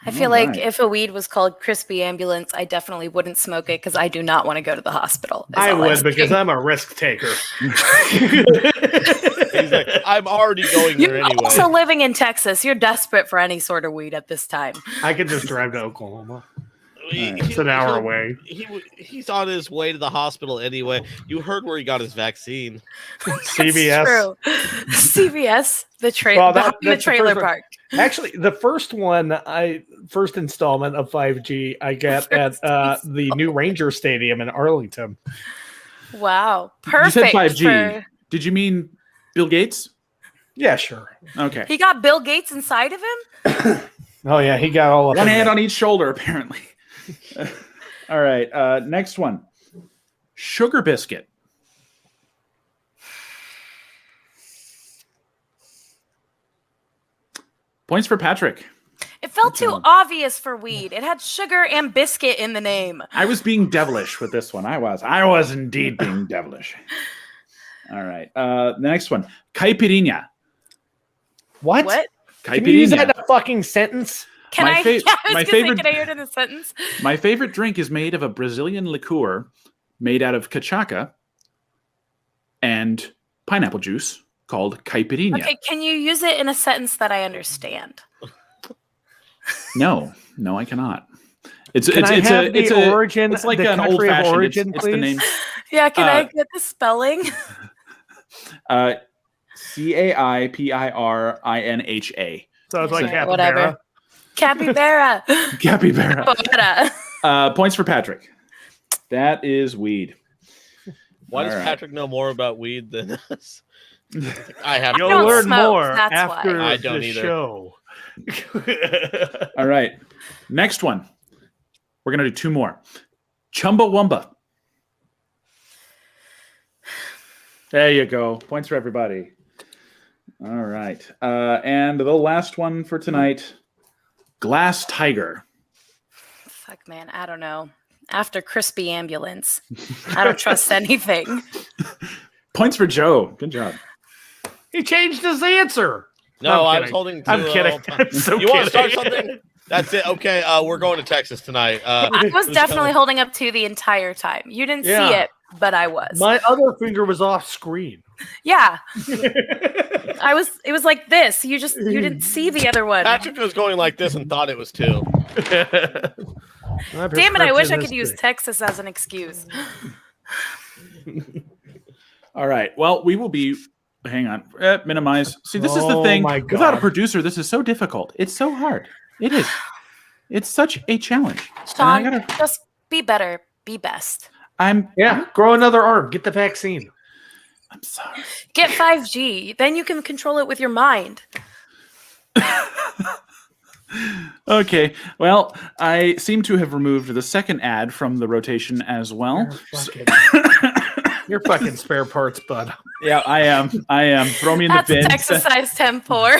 I feel All like right. if a weed was called Crispy Ambulance, I definitely wouldn't smoke it because I do not want to go to the hospital. is I all would I'm because saying. I'm a risk taker. He's like, I'm already going there You're anyway. also living in Texas. You're desperate for any sort of weed at this time. I could just drive to Oklahoma. He- It's an hour he'll- away. He's on his way to the hospital anyway. You heard where he got his vaccine. CVS. True. CVS, the Well, behind the that's the trailer first one. park. Actually, the first installment of 5G I got at the new Ranger Stadium in Arlington. Wow. You Perfect. said 5G. for- Did you mean Bill Gates? Yeah, sure. Okay. He got Bill Gates inside of him? Oh yeah, he got all of One it. hand on each shoulder, apparently. All right. Next one, sugar biscuit. Points for Patrick. It felt Good too job. obvious for weed. It had sugar and biscuit in the name. I was being devilish with this one. I was indeed being devilish. All right. The next one, caipirinha. What? What? Can you use that in Caipirinha. a fucking sentence? Can My I? fa- Yeah, I was my gonna favorite- say, can I hear it in the sentence? My favorite drink is made of a Brazilian liqueur made out of cachaca and pineapple juice called caipirinha. Okay, can you use it in a sentence that I understand? No, I cannot. It's Can I have the origin? It's like the an old country of fashioned. origin, It's the please? name. Yeah, can I Uh, get the spelling? CAIPIRINHA. So it's like So- capybara. Whatever. Capybara. Capybara. Capybara. Points for Patrick. That is weed. Why does All right. Patrick know more about weed than us? I have. You'll don't learn smoke, more that's after why. I don't the either. show. All right. Next one. We're going to do two more. Chumbawamba. There you go. Points for everybody. All right. And the last one for tonight, Glass Tiger. Fuck, man. I don't know. After Crispy Ambulance, I don't trust anything. Points for Joe. Good job. He changed his answer. No, I'm I was kidding. holding. To I'm kidding. I'm so you want to kidding. start something? That's it. Okay, we're going to Texas tonight. I was definitely holding up 2 the entire time. You didn't see it, but I was. My other finger was off screen. Yeah. It was like this. You didn't see the other one. Patrick was going like this and thought it was 2. Damn it, I wish I could use Texas as an excuse. All right. Well, we will be. Hang on. Minimize. See, this is the thing. My God. Without a producer, this is so difficult. It's so hard. It is. It's such a challenge. Sean, just be better. Be best. Grow another arm. Get the vaccine. I'm sorry. Get 5G. Then you can control it with your mind. Okay. Well, I seem to have removed the second ad from the rotation as well. You're fucking spare parts, bud. Yeah, I am. Throw me in That's the bin. exercise tempor.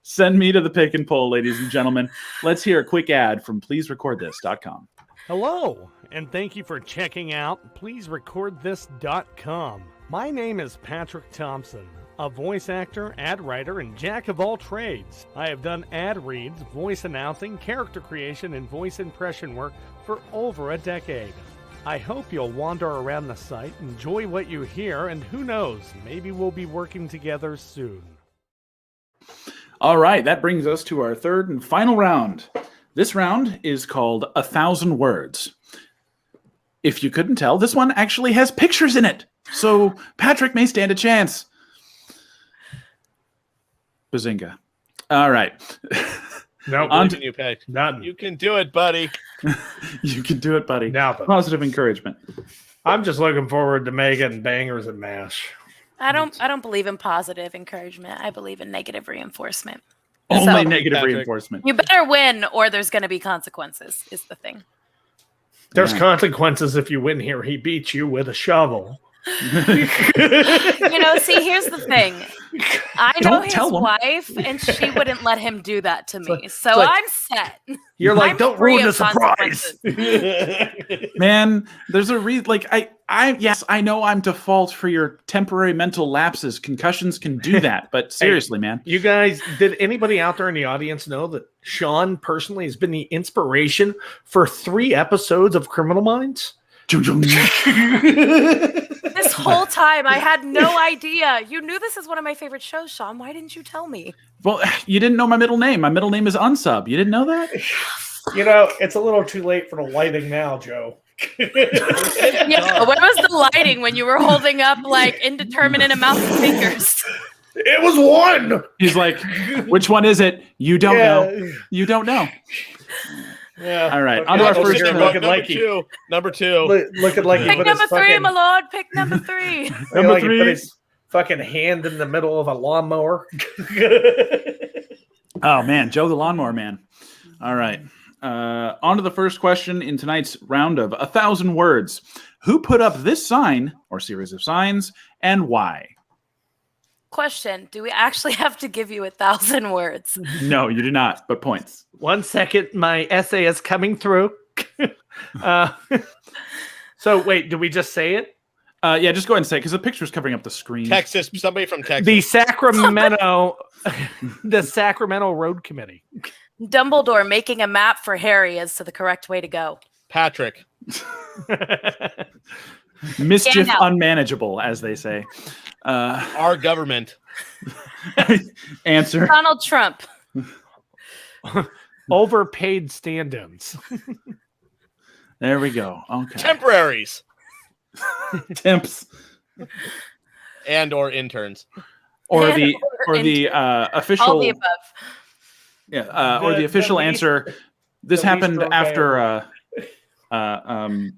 Send me to the pick and pull, ladies and gentlemen. Let's hear a quick ad from pleaserecordthis.com. Hello, and thank you for checking out PleaseRecordThis.com. My name is Patrick Thompson, a voice actor, ad writer, and jack of all trades. I have done ad reads, voice announcing, character creation, and voice impression work for over a decade. I hope you'll wander around the site, enjoy what you hear, and who knows, maybe we'll be working together soon. All right, that brings us to our third and final round. This round is called 1,000 Words. If you couldn't tell, this one actually has pictures in it. So Patrick may stand a chance. Bazinga. All right. No, You pick. none. You can do it, buddy. You can do it, buddy. Nothing. Positive encouragement. I'm just looking forward to making bangers and mash. I don't believe in positive encouragement. I believe in negative reinforcement. Only So- negative Patrick. reinforcement. You better win, or there's going to be consequences. Is the thing. There's Yeah. consequences if you win here. He beats you with a shovel. See, here's the thing. I know Don't his tell him. wife, and she wouldn't let him do that to me. So it's like- I'm set. You're like, I'm don't free ruin the of surprise. Man, there's a reason. Like yes, I know I'm default for your temporary mental lapses. Concussions can do that, but seriously, man. You guys, did anybody out there in the audience know that Sean personally has been the inspiration for 3 episodes of Criminal Minds? This whole time, I had no idea. You knew this is one of my favorite shows, Sean. Why didn't you tell me? Well, you didn't know my middle name. My middle name is Unsub. You didn't know that? It's a little too late for the lighting now, Joe. Yeah, where was the lighting when you were holding up like indeterminate amounts of fingers? It was 1. He's like, which one is it? You don't know. You don't know. Yeah. All right. Okay. On to our Go first sit there, round. bud. looking Number like he- 2. Number 2. Looking like he Pick put number his 3, fucking, my lord. Pick number 3. looking like he 3. put his fucking hand in the middle of a lawnmower. Oh, man. Joe the Lawnmower Man. All right. On to the first question in tonight's round of 1,000 Words. Who put up this sign or series of signs and why? Question: do we actually have to give you 1,000 words? No, you do not, but points. 1 second, my essay is coming through. So wait, did we just say it? Yeah, just go ahead and say it because the picture's covering up the screen. Texas. Somebody from Texas. The Sacramento, the Sacramento Road Committee. Dumbledore making a map for Harry as to the correct way to go. Patrick. Mischief Gandalf. unmanageable, as they say. Our government. Answer. Donald Trump. Overpaid stand-ins. There we go. Okay. Temporaries. Temps. And or interns. Or And the or official. All the above. Yeah. Or the The official least- answer. This the least happened broke after.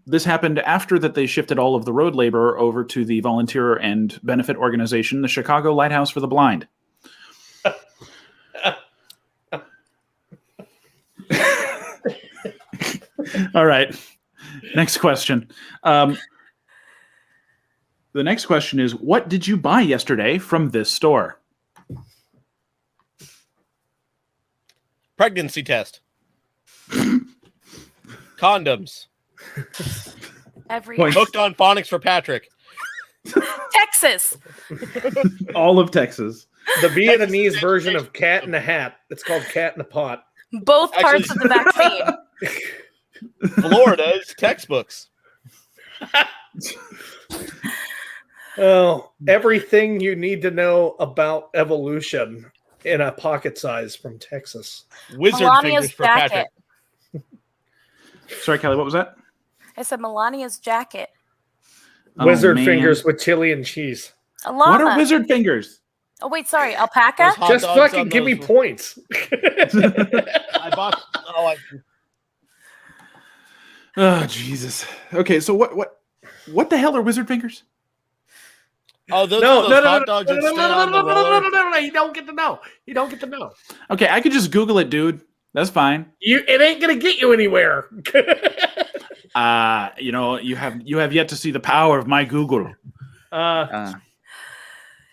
This happened after that they shifted all of the road labor over to the volunteer and benefit organization, the Chicago Lighthouse for the Blind. All right. Next question. The next question is, what did you buy yesterday from this store? Pregnancy test. Condoms. Every Point. Hooked on phonics for Patrick. Texas. All of Texas. The Vietnamese version of Cat in a Hat. It's called Cat in a Pot. Both parts of the vaccine. Florida's textbooks. Oh, everything you need to know about evolution in a pocket size from Texas. Wizard Melania's fingers for jacket. Patrick. Sorry, Kelly, what was that? I said Melania's jacket. Oh, Wizard man. fingers with chili and cheese. A llama. What are wizard fingers? Oh wait, sorry, alpaca. Those hot Just dogs fucking on give me those- points. I bought. Oh, Jesus. Okay, so what the hell are wizard fingers? Oh, those No, are those no, no, hot no, dogs no, that no, stay no, on the no, no, roller. no. You don't get to know. You don't get to know. Okay, I could just Google it, dude. That's fine. It ain't gonna get you anywhere. You know, you have yet to see the power of my Google.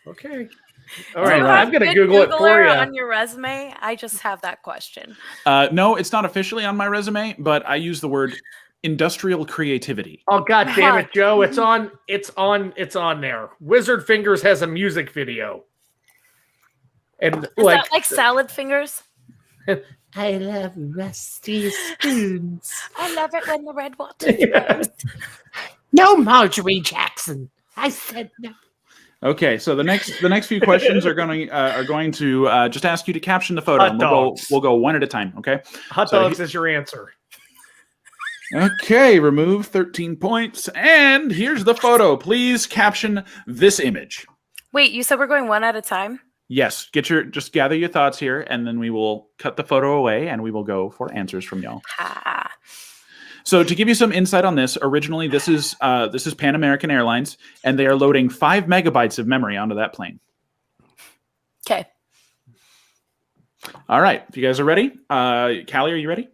Okay. All Do right, you I'm have gonna good Google it for Googler you. on your resume. I just have that question. No, it's not officially on my resume, but I use the word industrial creativity. Oh god damn it, Joe! It's on there. Wizard Fingers has a music video, and Is that like salad fingers? I love rusty spoons. I love it when the red water Yeah. flows. No, Marjorie Jackson. I said no. Okay, so the next few questions are going to just ask you to caption the photo. Hot And dogs. we'll go one at a time. Okay. Hot So dogs is your answer. Okay. Remove 13 points, and here's the photo. Please caption this image. Wait, you said we're going one at a time? Yes. Just gather your thoughts here, and then we will cut the photo away, and we will go for answers from y'all. Ha. So to give you some insight on this, originally this is Pan American Airlines, and they are loading 5 megabytes of memory onto that plane. Okay. All right, if you guys are ready, Callie, are you ready?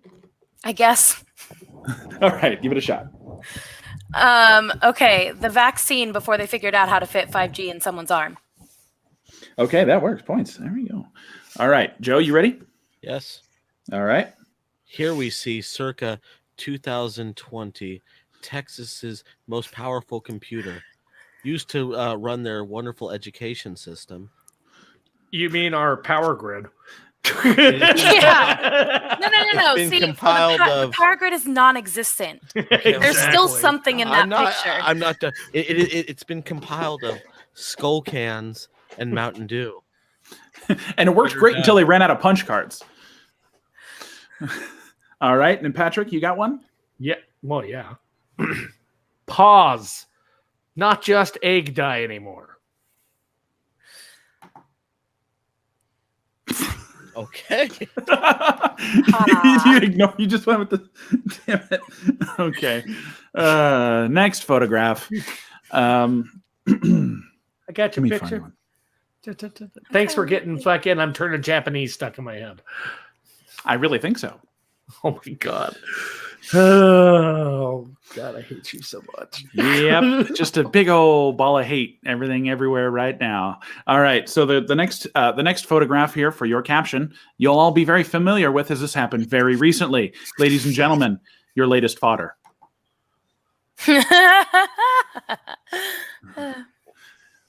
I guess. All right, give it a shot. Okay, the vaccine before they figured out how to fit 5G in someone's arm. Okay, that works. Points. There we go. All right, Joe, you ready? Yes. All right. Here we see circa 2020 Texas's most powerful computer used to run their wonderful education system. You mean our power grid? Yeah. No. It's been See, compiled the of- power grid is non-existent. There's still something in that picture. I'm not done. It's been compiled of Skull Cans and Mountain Dew. And it worked great until they ran out of punch cards. All right, and Patrick, you got one? Yeah. Well, yeah. Pause. Not just egg dye anymore. Okay. You just went with the damn it. Okay. Next photograph. I got Let your me picture. find one. Thanks for getting fucking. I'm turning Japanese stuck in my head. I really think so. Oh my god. Oh god, I hate you so much. Yep, just a big old ball of hate, everything, everywhere, right now. All right, so the next photograph here for your caption, you'll all be very familiar with, as this happened very recently, ladies and gentlemen. Your latest fodder.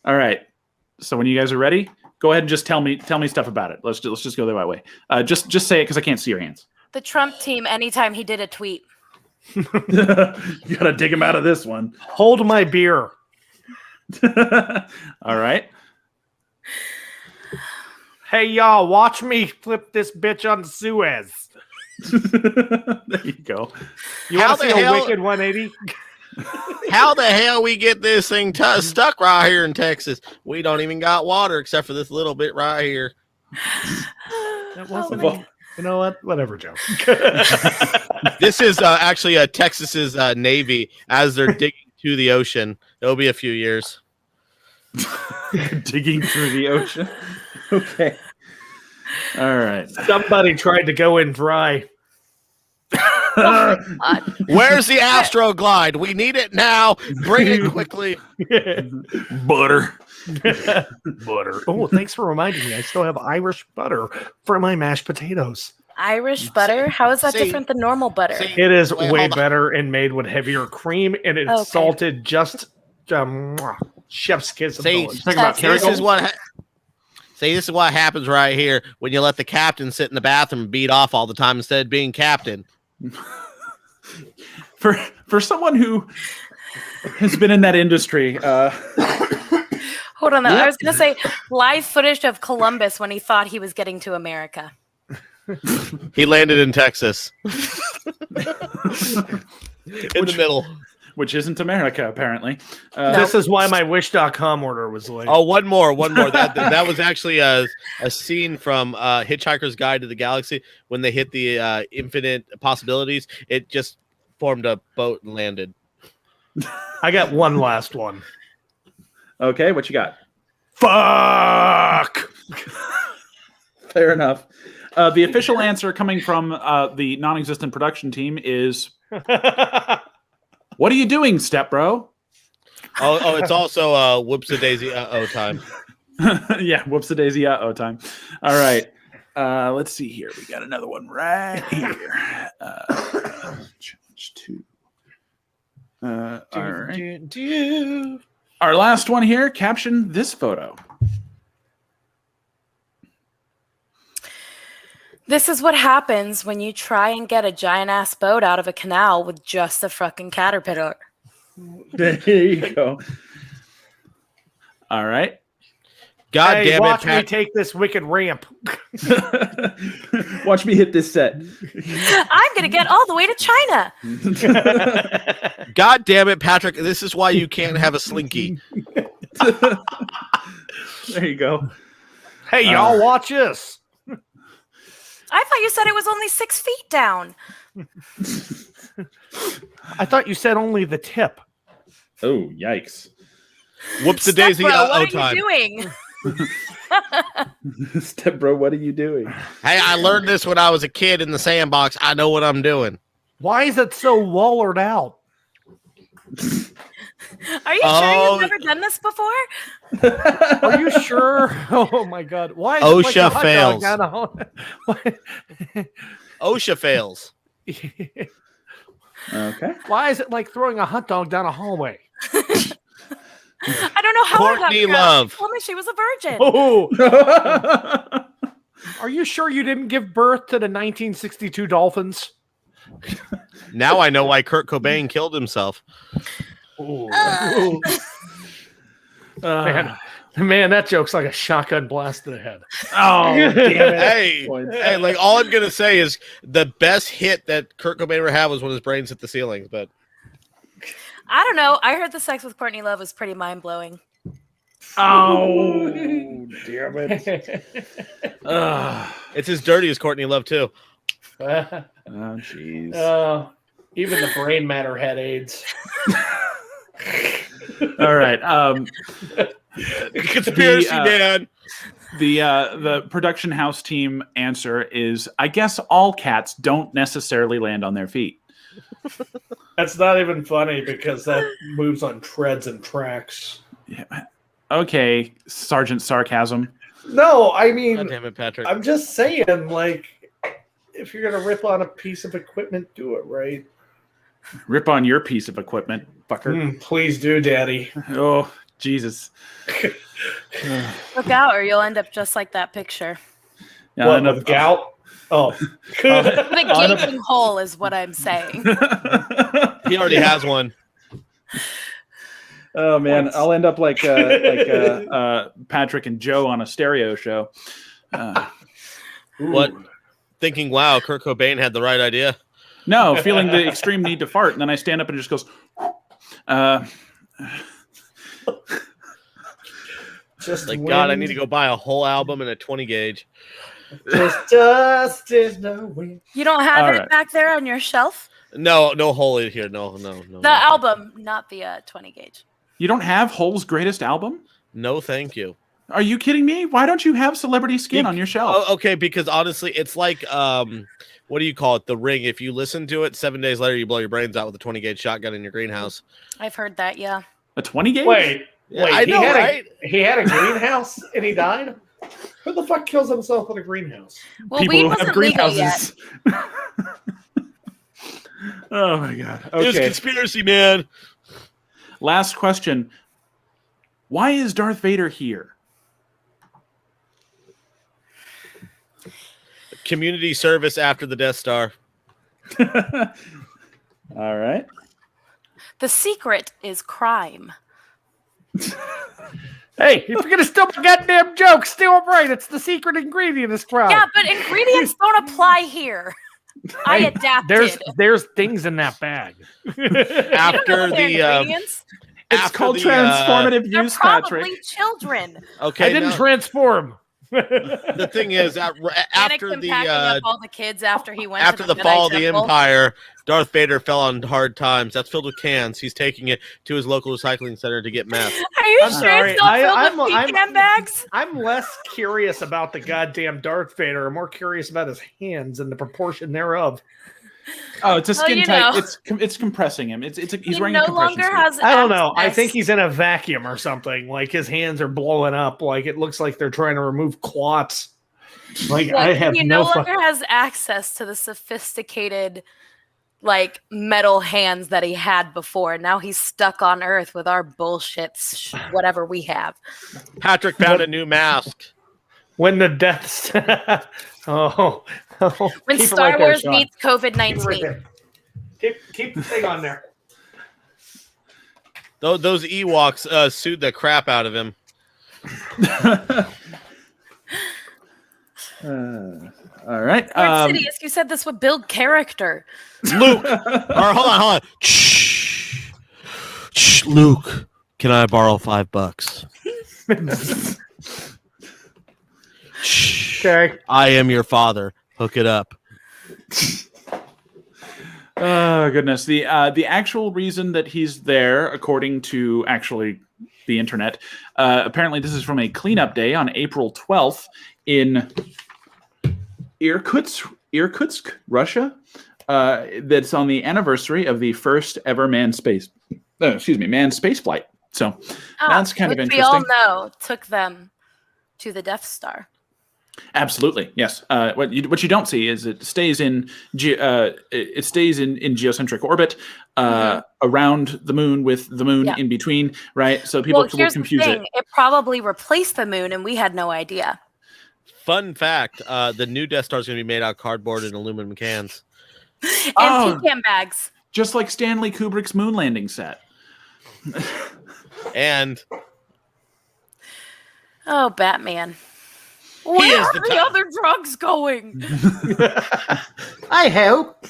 All right, so when you guys are ready, go ahead and just tell me stuff about it. Let's just go the right way. Just say it because I can't see your hands. The Trump team, anytime he did a tweet. You gotta dig him out of this one. Hold my beer. All right. Hey y'all, watch me flip this bitch on Suez. There you go. You How want to the see a hell- wicked 180? How the hell we get this thing stuck right here in Texas? We don't even got water except for this little bit right here. That Oh wasn't. my- You know what? Whatever, Joe. This is actually Texas's Navy as they're digging to the ocean. It'll be a few years. Digging through the ocean. Okay. All right. Somebody tried to go in dry. Oh my God. Where's the Astro Glide? We need it now. Bring it quickly. Butter. Butter. Oh, thanks for reminding me. I still have Irish butter for my mashed potatoes. Irish butter? How is that See- different than normal butter? see- It is Wait, way hold on. better and made with heavier cream, and it's Okay. salted just chef's kiss. of See, delicious. Talking about That's- This is Kerrygold? what. See, this is what happens right here when you let the captain sit in the bathroom and beat off all the time instead of being captain. For someone who has been in that industry, Hold on, though. I was going to say live footage of Columbus when he thought he was getting to America. He landed in Texas. In the middle. which isn't America, apparently. This is why my Wish.com order was late. Oh, one more. That was actually a scene from Hitchhiker's Guide to the Galaxy when they hit the infinite possibilities. It just formed a boat and landed. I got one last one. Okay, what you got? Fuck! Fair enough. The official answer coming from the non-existent production team is, "What are you doing, step bro?" Oh, it's also whoops-a-daisy time. Yeah, whoops-a-daisy time. All right. Let's see here. We got another one right here. Challenge 2. All right. Our last one here. Caption this photo. This is what happens when you try and get a giant ass boat out of a canal with just a fucking caterpillar. There you go. All right. God Hey, damn it, watch me Pat. take this wicked ramp. Watch me hit this set. I'm going to get all the way to China. God damn it, Patrick. This is why you can't have a slinky. There you go. Hey, y'all, watch this. I thought you said it was only 6 feet down. I thought you said only the tip. Oh, yikes. Whoops-a-daisy Step bro, what are time. you doing? Step bro, what are you doing? Hey, I learned this when I was a kid in the sandbox. I know what I'm doing. Why is it so wallered out? Are you sure Oh. you've never done this before? Are you sure? Oh my God! Why? Is OSHA it like a hot dog fails. down a hole? OSHA fails. Okay. Why is it like throwing a hot dog down a hallway? I don't know how I got Courtney pregnant. Love. She told me she was a virgin. Oh, are you sure you didn't give birth to the 1962 Dolphins? Now I know why Kurt Cobain killed himself. Man, that joke's like a shotgun blast to the head. Oh, damn it. Hey, Points. hey, like all I'm gonna say is the best hit that Kurt Cobain ever had was when his brains hit the ceilings. But I don't know. I heard the sex with Courtney Love was pretty mind blowing. Oh, damn it. it's as dirty as Courtney Love too. Oh, jeez. Even the brain matter had AIDS. All right. Conspiracy, The, Dan. The production house team answer is, I guess all cats don't necessarily land on their feet. That's not even funny because that moves on treads and tracks. Yeah. Okay, Sergeant Sarcasm. No, I mean, God damn it, Patrick. I'm just saying, like, if you're gonna rip on a piece of equipment, do it right. Rip on your piece of equipment, fucker. Please do, Daddy. Oh, Jesus. Look out, or you'll end up just like that picture. Yeah, What, end up- with gout? Oh, The gaping hole is what I'm saying. He already has one. Oh man, Points. I'll end up like Patrick and Joe on a stereo show. What? Thinking, wow, Kurt Cobain had the right idea. No, feeling the extreme need to fart, and then I stand up and it just goes. just Like, God, I need to go buy a whole album and a 20 gauge. Just dust in the wind. You don't have All it right. back there on your shelf? No hole in here. No. The album, not the 20 gauge. You don't have Hole's greatest album? No, thank you. Are you kidding me? Why don't you have celebrity skin on your shelf? Oh, okay, because honestly, it's like what do you call it? The Ring. If you listen to it, 7 days later, you blow your brains out with a 20 gauge shotgun in your greenhouse. I've heard that. Yeah. A 20 gauge? Wait, I know, right? He had a greenhouse and he died? Who the fuck kills himself with a greenhouse? Well, People weed who have wasn't legal yet. greenhouses. Oh my god. It was Okay. conspiracy, man. Last question. Why is Darth Vader here? Community service after the Death Star. All right. The secret is crime. Hey, if you're gonna steal my goddamn joke, steal them right. It's the secret ingredient is crime. Yeah, but ingredients don't apply here. I adapted. There's things in that bag. After They're the ingredients. It's after called the, transformative They're use, probably Patrick. children. Okay, I didn't now, transform. the thing is, after Anakin the packing up all the kids after he went after to the the fall of Jedi the Temple. Empire, Darth Vader fell on hard times. That's filled with cans. He's taking it to his local recycling center to get meth. Are you I'm sure sorry. it's not filled with I'm- pecan bags? I'm less curious about the goddamn Darth Vader. I'm more curious about his hands and the proportion thereof. Oh, it's a Well, skin you tight. know. It's compressing him. He's He wearing no a compression longer suit. has. I don't know. I access. think he's in a vacuum or something. Like his hands are blowing up. Like it looks like they're trying to remove clots. Like I have he no no longer fucking. has access to the sophisticated, like metal hands that he had before. Now he's stuck on Earth with our bullshit, whatever we have. Patrick found a new mask. When the deaths. oh. When Keep it Star right there, Wars Sean. meets Keep it right COVID-19. there. Keep the thing on there. Those Ewoks sued the crap out of him. All right. Lord Sidious, you said this would build character. Luke, or hold on. Shh, Luke. Can I borrow $5? Shh. Okay. I am your father. Hook it up. Oh goodness. The actual reason that he's there, according to actually the internet, apparently this is from a cleanup day on April 12th in Irkutsk, Russia. That's on the anniversary of the first ever manned space flight. So that's kind of which interesting. we all know took them to the Death Star. Absolutely, yes. What you don't see is it stays in geocentric orbit around the moon with the moon in between, right? So people will confuse it. It probably replaced the moon, and we had no idea. Fun fact: the new Death Star is going to be made out of cardboard and aluminum cans. And pecan bags. Just like Stanley Kubrick's moon landing set. And oh, Batman. Where are the other drugs going? I hope.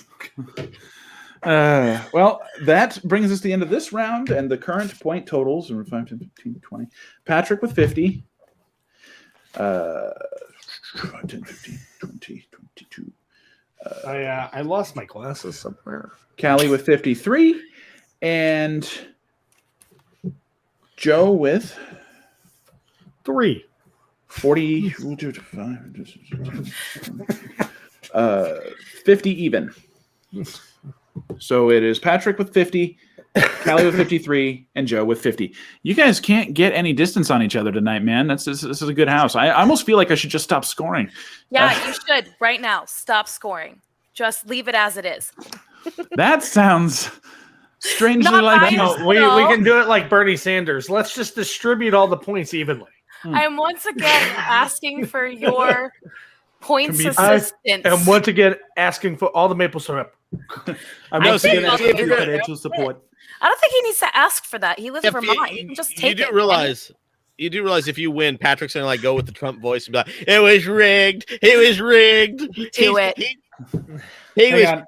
Well, that brings us to the end of this round and the current point totals. And 5, 10, 15, 20. Patrick with 50. 10, 15, 20, 22. I lost my glasses somewhere. Cali with 53. And Joe with 3. 40, 50 even. So it is Patrick with 50, Callie with 53, and Joe with 50. You guys can't get any distance on each other tonight, man. This is a good house. I almost feel like I should just stop scoring. Yeah, you should right now. Stop scoring. Just leave it as it is. That sounds strangely Not like biased. We can do it like Bernie Sanders. Let's just distribute all the points evenly. I am once again asking for your points Assistance. And once again, asking for all the maple syrup. I'm I also think going to I'll ask do for it. financial support. I don't think he needs to ask for that. He lives in If Vermont. He can just take you it. do realize if you win, Patrick's gonna like go with the Trump voice and be like, "It was rigged. It was rigged." Do it. Hang on.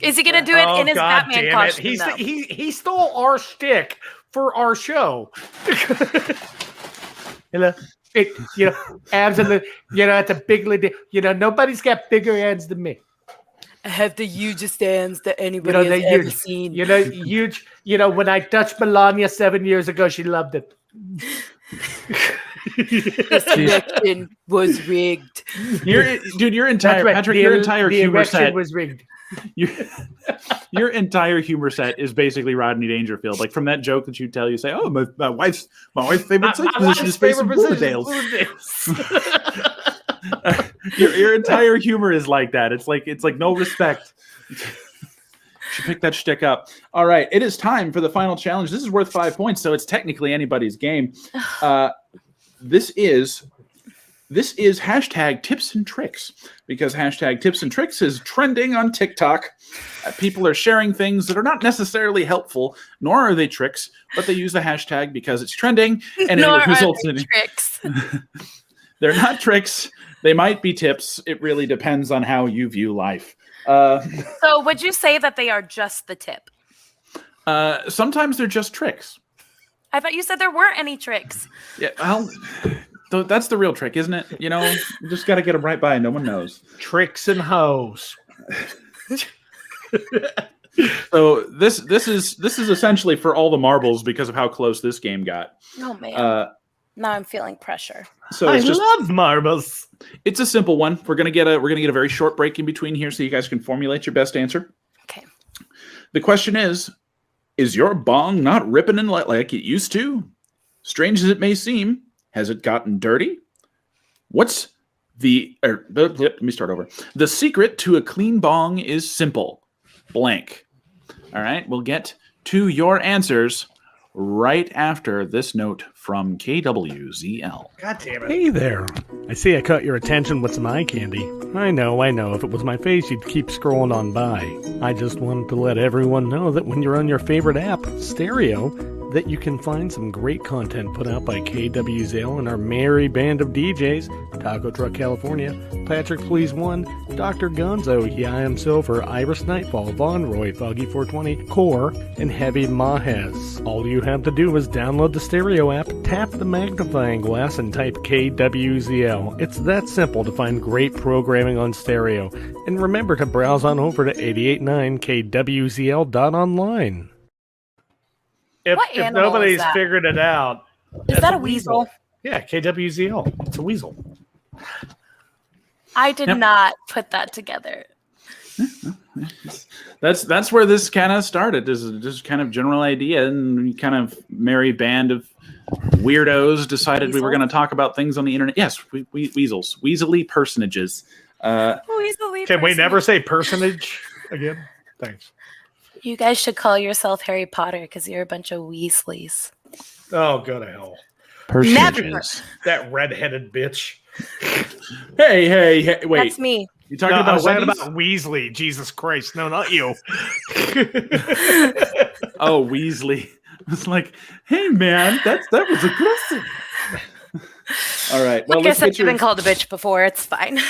Is he going to do it in his Batman costume? though? He stole our shtick for our show. Abs and the at the big lady. Nobody's got bigger abs than me. I have the hugest hands that anybody has ever seen. Huge. When I touched Melania 7 years ago, she loved it. This election was rigged. Your entire Patrick, your entire humor set was rigged. your entire humor set is basically Rodney Dangerfield. Like from that joke that you tell, you say, "Oh, my wife's favorite sex position is facing Bloomingdale's." Your entire humor is like that. It's like no respect. Should pick that shtick up. All right, it is time for the final challenge. This is worth 5 points, so it's technically anybody's game. This is hashtag tips and tricks, because hashtag tips and tricks is trending on TikTok. People are sharing things that are not necessarily helpful, nor are they tricks, but they use the hashtag because it's trending, and Nor it results are they in tricks. They're not tricks. They might be tips. It really depends on how you view life. So would you say that they are just the tip? Sometimes they're just tricks. I thought you said there weren't any tricks. Yeah, well, that's the real trick, isn't it? You know, you just got to get them right by. No one knows. Tricks and hoes. So this is essentially for all the marbles because of how close this game got. Oh man. Now I'm feeling pressure. So I it's just love marbles. it's a simple one. We're gonna get a very short break in between here so you guys can formulate your best answer. Okay. The question is your bong not ripping in like it used to? Strange as it may seem, has it gotten dirty? Let me start over. The secret to a clean bong is simple. Blank. All right, we'll get to your answers right after this note from KWZL. God damn it. Hey there. I see I caught your attention with some eye candy. I know. If it was my face, you'd keep scrolling on by. I just wanted to let everyone know that when you're on your favorite app, Stereo, that you can find some great content put out by KWZL and our merry band of DJs, Taco Truck California, Patrick Please One, Dr. Gonzo, Yeah I Am Silver, Iris Nightfall, Von Roy, Foggy 420, Core, and Heavy Mahez. All you have to do is download the Stereo app, tap the magnifying glass, and type KWZL. It's that simple to find great programming on Stereo. And remember to browse on over to 889kwzl.online. If animal nobody's is that? figured it out, Is that's that a weasel? Yeah, KWZL. It's a weasel. I did not put that together. That's where this kind of started. This is just kind of general idea, and we kind of merry band of weirdos decided we were going to talk about things on the internet. Yes, weasels, weaselly personages. Weaselly Can we person. never say personage again? Thanks. You guys should call yourself Harry Potter because you're a bunch of Weasleys. Oh, go to hell. Personages. That redheaded bitch. Hey, wait. That's me. You talking I about was talking Wendy's? about Weasley. Jesus Christ. No, not you. Oh, Weasley. I was like, hey, man, that was aggressive. All right. Well, Like I let's said, get you've been called a bitch before. It's fine.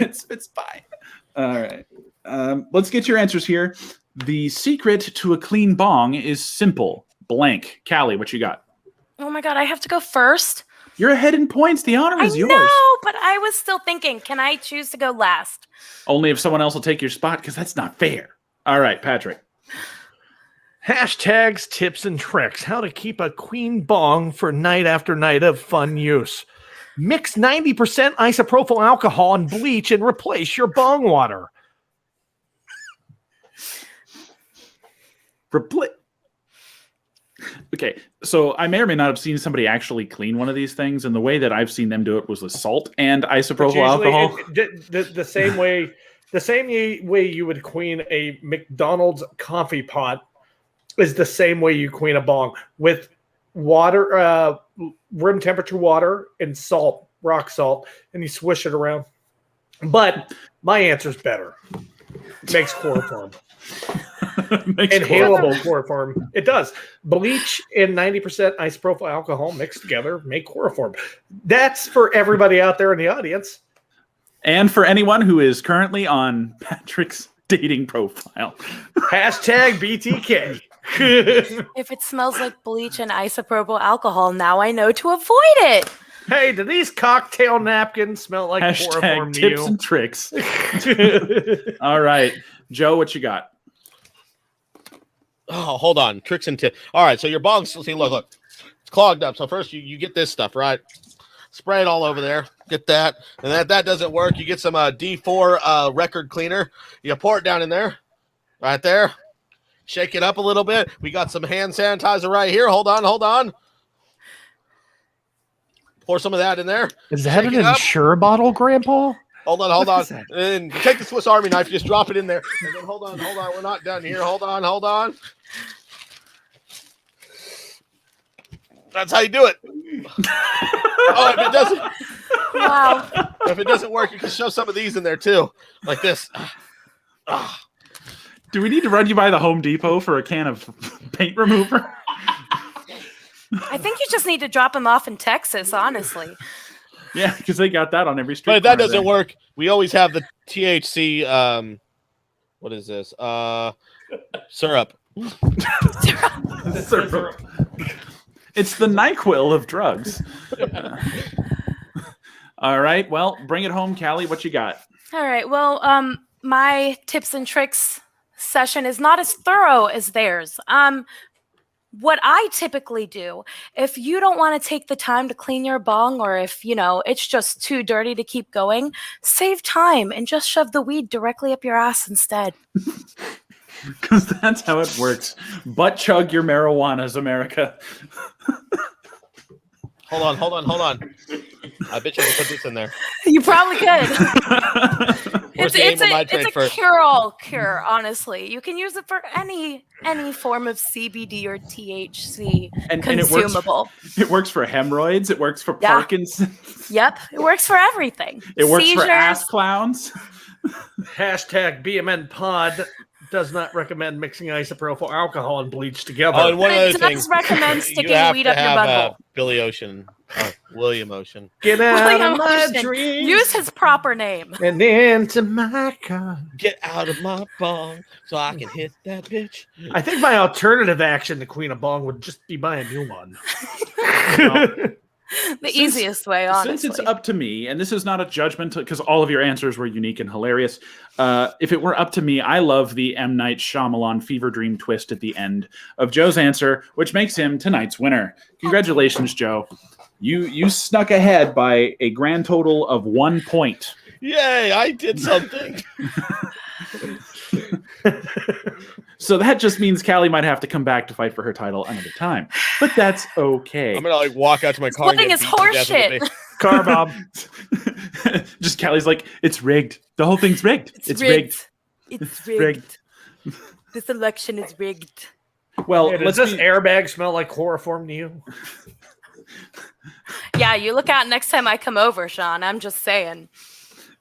it's fine. All right. Let's get your answers here. The secret to a clean bong is simple. Blank. Callie, what you got? Oh my God, I have to go first? You're ahead in points. The honor I is yours. know, but I was still thinking, can I choose to go last? Only if someone else will take your spot, because that's not fair. All right, Patrick. Hashtags, tips, and tricks. How to keep a queen bong for night after night of fun use. Mix 90% isopropyl alcohol and bleach and replace your bong water. Okay, so I may or may not have seen somebody actually clean one of these things, and the way that I've seen them do it was with salt and isopropyl alcohol. The same way you would clean a McDonald's coffee pot is the same way you clean a bong, with water, room temperature water and salt, rock salt, and you swish it around. But my answer's better. Makes chloroform. Inhalable chloroform. It does. Bleach and 90% isopropyl alcohol mixed together make chloroform. That's for everybody out there in the audience. And for anyone who is currently on Patrick's dating profile. Hashtag BTK. If it smells like bleach and isopropyl alcohol, now I know to avoid it. Hey, do these cocktail napkins smell like chloroform Hashtag to tips you? and tricks. All right. Joe, what you got? Oh, hold on. Tricks and tips. All right, so your bong's, see, look, it's clogged up. So first you get this stuff, right? Spray it all over there. Get that. And that doesn't work. You get some D4 record cleaner. You pour it down in there. Right there. Shake it up a little bit. We got some hand sanitizer right here. Hold on. Pour some of that in there. Is that an Ensure bottle, Grandpa? Hold on. And take the Swiss Army knife, just drop it in there. And then hold on. We're not done here. Hold on. That's how you do it. Oh, if it doesn't, Wow. if it doesn't work, you can shove some of these in there too, like this. Do we need to run you by the Home Depot for a can of paint remover? I think you just need to drop him off in Texas, honestly. Yeah, because they got that on every street. But if that corner doesn't there. work, we always have the THC. What is this? Syrup. Syrup. It's the NyQuil of drugs. All right. Well, bring it home, Callie. What you got? All right. Well, my tips and tricks session is not as thorough as theirs. What I typically do, if you don't want to take the time to clean your bong, or if, it's just too dirty to keep going, save time and just shove the weed directly up your ass instead. Because that's how it works. Butt chug your marijuanas, America. Hold on. I bet you I can put this in there. You probably could. Where's the aim of my trade it's a first? cure-all cure, honestly. You can use it for any form of CBD or THC and consumable. It works for hemorrhoids. It works for Yeah. Parkinson's. Yep, it works for everything. It works Seizures. for ass clowns. Hashtag BMN Pod does not recommend mixing isopropyl alcohol and bleach together. Oh, and one But other it thing. does recommend You sticking have weed to up your have butthole. Billy Ocean. William Ocean. Get out William of my Ocean. dreams Use his proper name. and into my car. Get out of my bong so I can hit that bitch. I think my alternative action to clean a bong would just be buy a new one. The easiest way, honestly. Since it's up to me, and this is not a judgment, because all of your answers were unique and hilarious. If it were up to me, I love the M. Night Shyamalan fever dream twist at the end of Joe's answer, which makes him tonight's winner. Congratulations, Joe. You snuck ahead by a grand total of 1 point. Yay, I did something. So that just means Callie might have to come back to fight for her title another time. But that's okay. I'm going to walk out to my car and Splitting get is beat to death with horseshit. it. Car Bob. Just Callie's like, it's rigged. The whole thing's rigged. It's rigged. It's rigged. This election is rigged. Well, Yeah, does this airbag smell like chloroform to you? Yeah, you look out next time I come over, Sean. I'm just saying.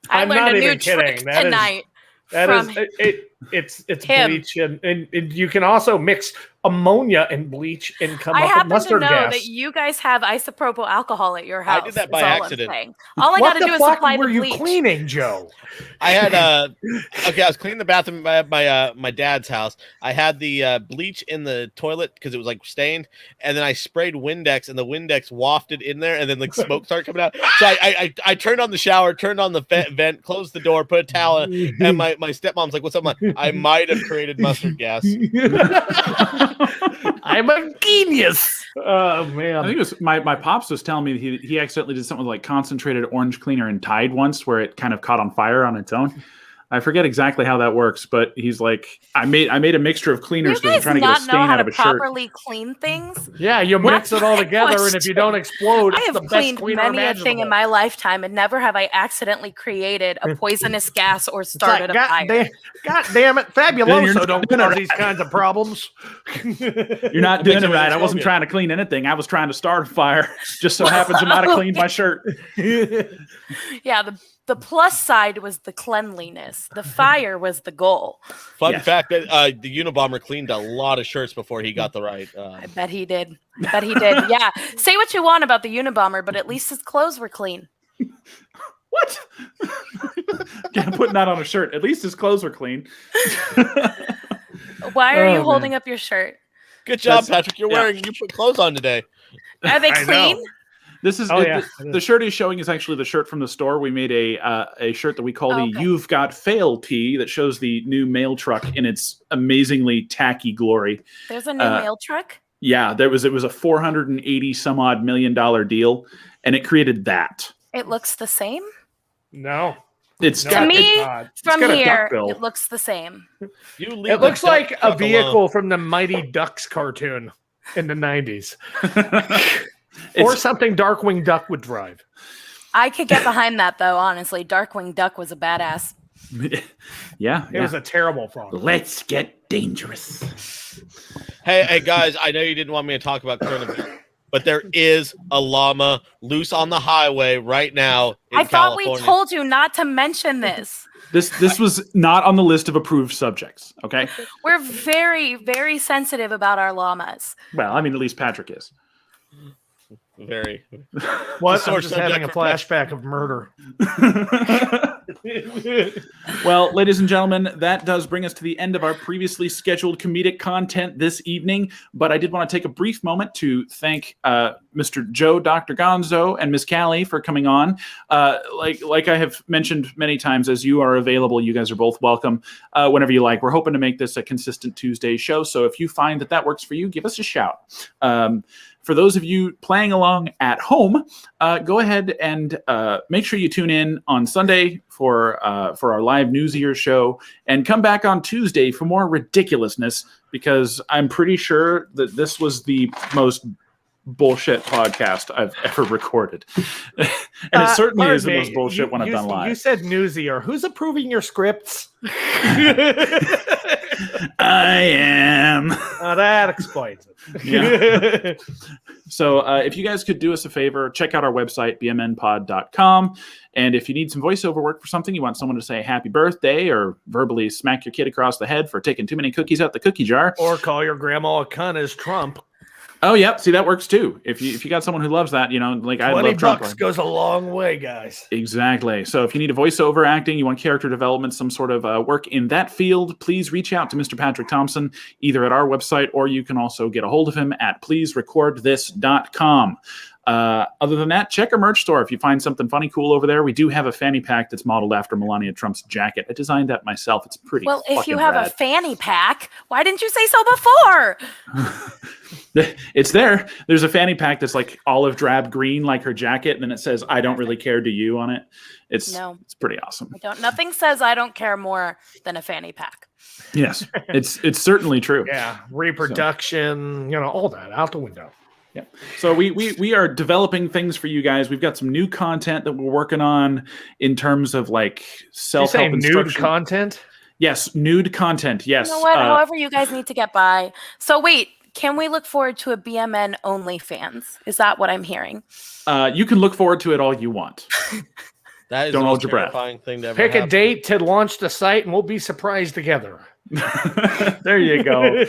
I I'm learned not a new even trick kidding. That is- tonight. That from is it's him. bleach and you can also mix ammonia and bleach and come I up with happen to mustard know gas. that you guys have isopropyl alcohol at your house. I did that by is all I'm accident. saying. All I what got to the do is fuck supply were the you bleach. cleaning, Joe? I had I was cleaning the bathroom at my dad's house. I had the bleach in the toilet because it was like stained, and then I sprayed Windex, and the Windex wafted in there, and then like smoke started coming out. So I turned on the shower, turned on the vent, closed the door, put a towel in, and my stepmom's like, "What's up?" I'm like, I might have created mustard gas. I'm a genius. Oh I man. think it was my pops was telling me he accidentally did something with like concentrated orange cleaner and Tide once, where it kind of caught on fire on its own. I forget exactly how that works, but he's like, I made a mixture of cleaners You because I'm guys trying to get a not stain know how out to of a shirt. properly clean things? Yeah, you mix it all together, and if you don't explode, I it's have the best cleaned cleaner many a imaginable. thing in my lifetime, and never have I accidentally created a poisonous gas or started a fire. God damn it, Then you're Fabuloso not don't doing it cause right. these kinds of problems. You're not doing it right. I wasn't trying to clean anything. I was trying to start a fire. Just so happens I might have cleaned my shirt. Yeah, the plus side was the cleanliness. The fire was the goal. Fun Yes. fact that the Unabomber cleaned a lot of shirts before he got the right. I bet he did. Yeah. Say what you want about the Unabomber, but at least his clothes were clean. What? Yeah, I'm putting that on a shirt. At least his clothes were clean. Why are Oh, you man. holding up your shirt? Good job, That's- Patrick. You put clothes on today. Are they I know. clean? This is Oh, yeah. the shirt he's showing is actually the shirt from the store. We made a shirt that we call the Okay. "You've Got Fail" tee that shows the new mail truck in its amazingly tacky glory. There's a new mail truck. Yeah, it was a $480 some odd million deal, and it created that. It looks the same. No. It's No, To got, me, it's not. From got a here, duckbill. it looks the same. You leave It the looks duck like a truck vehicle alone. from the Mighty Ducks cartoon in the 90s. Or it's- something Darkwing Duck would drive. I could get behind that though. Honestly, Darkwing Duck was a badass. yeah. It was a terrible phone. Let's get dangerous. Hey, guys, I know you didn't want me to talk about current events, but there is a llama loose on the highway right now in I thought California. we told you not to mention this. This was not on the list of approved subjects. Okay. We're very, very sensitive about our llamas. Well, I mean, at least Patrick is. Very. What? Sore I'm just having a subject for flashback of murder. Well, ladies and gentlemen, that does bring us to the end of our previously scheduled comedic content this evening. But I did want to take a brief moment to thank Mr. Joe, Dr. Gonzo, and Miss Cali for coming on. Like I have mentioned many times, as you are available, you guys are both welcome whenever you like. We're hoping to make this a consistent Tuesday show. So if you find that works for you, give us a shout. For those of you playing along at home, go ahead and make sure you tune in on Sunday for our live Newsier show, and come back on Tuesday for more ridiculousness, because I'm pretty sure that this was the most bullshit podcast I've ever recorded. And it certainly is the most bullshit when I've done live. You said Newsier. Who's approving your scripts? I am. That explains it. Yeah. So if you guys could do us a favor, check out our website, bmnpod.com. And if you need some voiceover work for something, you want someone to say happy birthday or verbally smack your kid across the head for taking too many cookies out the cookie jar. Or call your grandma a cunt as Trump. Oh, yep. See, that works too. If you got someone who loves that, like I love Trump. $20 goes a long way, guys. Exactly. So if you need a voiceover acting, you want character development, some sort of work in that field, please reach out to Mr. Patrick Thompson, either at our website, or you can also get a hold of him at pleaserecordthis.com. Other than that, check our merch store. If you find something funny, cool over there, we do have a fanny pack that's modeled after Melania Trump's jacket. I designed that myself. It's pretty Well, if you fucking have rad. a fanny pack, why didn't you say so before? It's there. There's a fanny pack that's like olive drab green, like her jacket, and then it says "I don't really care, do you?" on it. It's pretty awesome. Nothing says I don't care more than a fanny pack. Yes, it's certainly true. Yeah, reproduction, all that out the window. Yeah. So we are developing things for you guys. We've got some new content that we're working on in terms of like self-help nude instruction. Content. Yes, nude content. Yes. You know what? However you guys need to get by. So wait, can we look forward to a BMN OnlyFans? Is that what I'm hearing? You can look forward to it all you want. That is Don't the hold most your breath. terrifying thing to ever Pick a happen. date to launch the site, and we'll be surprised together. There you go.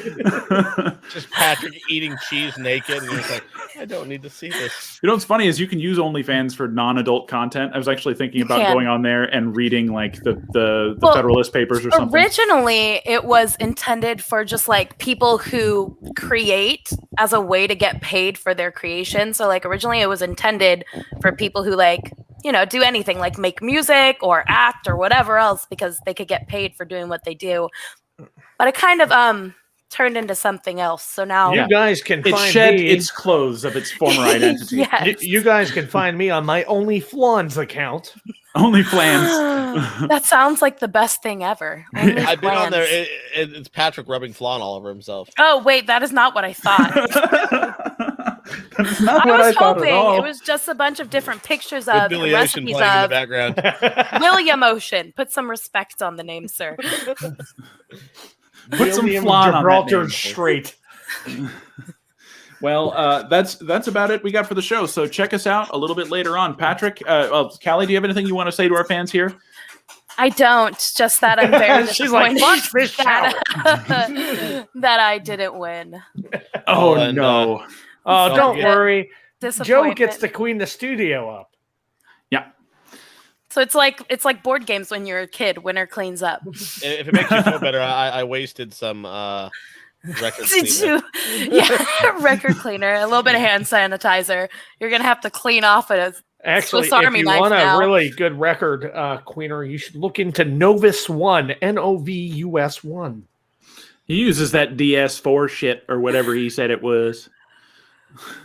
Just Patrick eating cheese naked, and he's like, I don't need to see this. You know what's funny is you can use OnlyFans for non-adult content. I was actually thinking about can. going on there and reading like the Well, Federalist Papers or something. Originally, it was intended for just like people who create as a way to get paid for their creation. So like originally it was intended for people who do anything like make music or act or whatever else, because they could get paid for doing what they do. But it kind of turned into something else. So now You guys can It find shed me. its clothes of its former identity. Yes. You guys can find me on my OnlyFlans account. OnlyFans. That sounds like the best thing ever. I've been on there. OnlyFans. It's Patrick rubbing flan all over himself. Oh wait, that is not what I thought. That's not I what I was thought hoping at all. it was just a bunch of different pictures With of Billy Ocean recipes playing in the of background. William Ocean. Put some respect on the name, sir. Put some William flan on that Gibraltar name. Strait. Well, that's about it we got for the show. So check us out a little bit later on. Patrick, Callie, do you have anything you want to say to our fans here? I don't. Just that I'm very She's like, disappointed fuck this shower. that I didn't win. Oh, and, no. Oh, Don't don't forget- worry. Joe Disappointment. gets to clean the studio up. Yeah. So it's like board games when you're a kid. Winner cleans up. If it makes you feel better, I wasted some record Did cleaner. you? Yeah, record cleaner, a little bit of hand sanitizer. You're gonna have to clean off it. Actually, Swiss Army if you knife want a now. really good record cleaner, you should look into Novus One, Novus One. He uses that DS4 shit or whatever he said it was.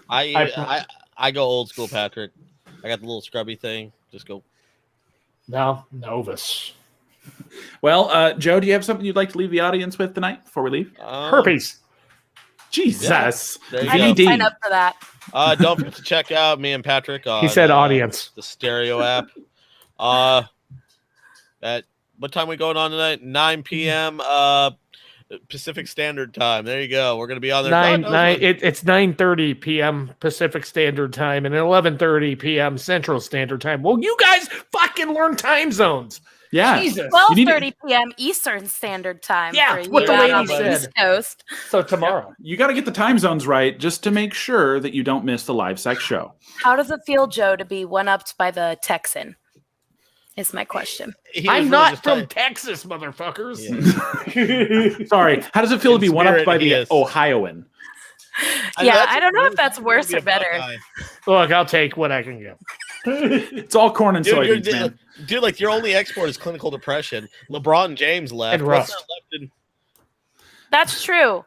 I go old school, Patrick. I got the little scrubby thing. Just go. No, Novus. Well, Joe, do you have something you'd like to leave the audience with tonight before we leave? Herpes. Jesus. There you I go. didn't sign up for that. Don't forget to check out me and Patrick on He said audience. the Stereo app. At what time are we going on tonight? 9 p.m. Pacific Standard Time. There you go. We're gonna be on there. It's 9:30 p.m. Pacific Standard Time and 11:30 p.m. Central Standard Time. Well, you guys fucking learn time zones. Yeah. Jesus. 12:30 p.m. Eastern Standard Time. Yeah, for what you the out lady on the said. East Coast. So tomorrow. You got to get the time zones right just to make sure that you don't miss the live sex show. How does it feel, Joe, to be one-upped by the Texan? Is my question. I'm not from Texas, motherfuckers. Yeah. Sorry. How does it feel to be In one up spirit, by he the is. Ohioan? Yeah, I don't know if that's worse or better. Look, I'll take what I can get. It's all corn and soybeans, man. Dude, like your only export is clinical depression. LeBron James left. And What's rust. not left in- That's true.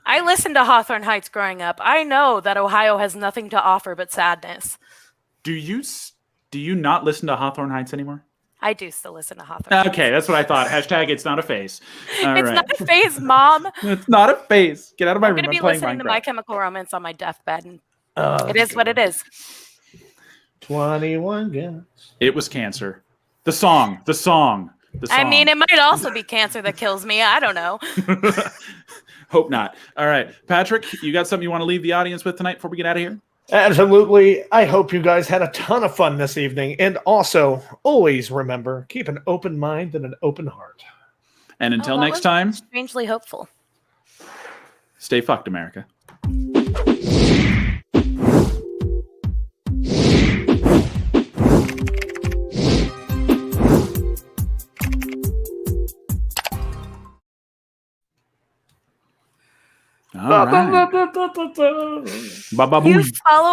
I listened to Hawthorne Heights growing up. I know that Ohio has nothing to offer but sadness. Do you not listen to Hawthorne Heights anymore? I do still listen to Hawthorne. Okay, that's what I thought. Hashtag it's not a phase. All It's right. not a phase, Mom. It's not a phase. Get out of my I'm room. going to I'm be playing listening to Minecraft. My Chemical Romance on my deathbed. And it is what it is. 21 guns. It was cancer. The song. I mean, it might also be cancer that kills me. I don't know. Hope not. All right. Patrick, you got something you want to leave the audience with tonight before we get out of here? Absolutely. I hope you guys had a ton of fun this evening. And also, always remember, keep an open mind and an open heart. And until Oh, that next was time, Strangely hopeful. stay fucked, America. All right. Ba-ba-boom. You follow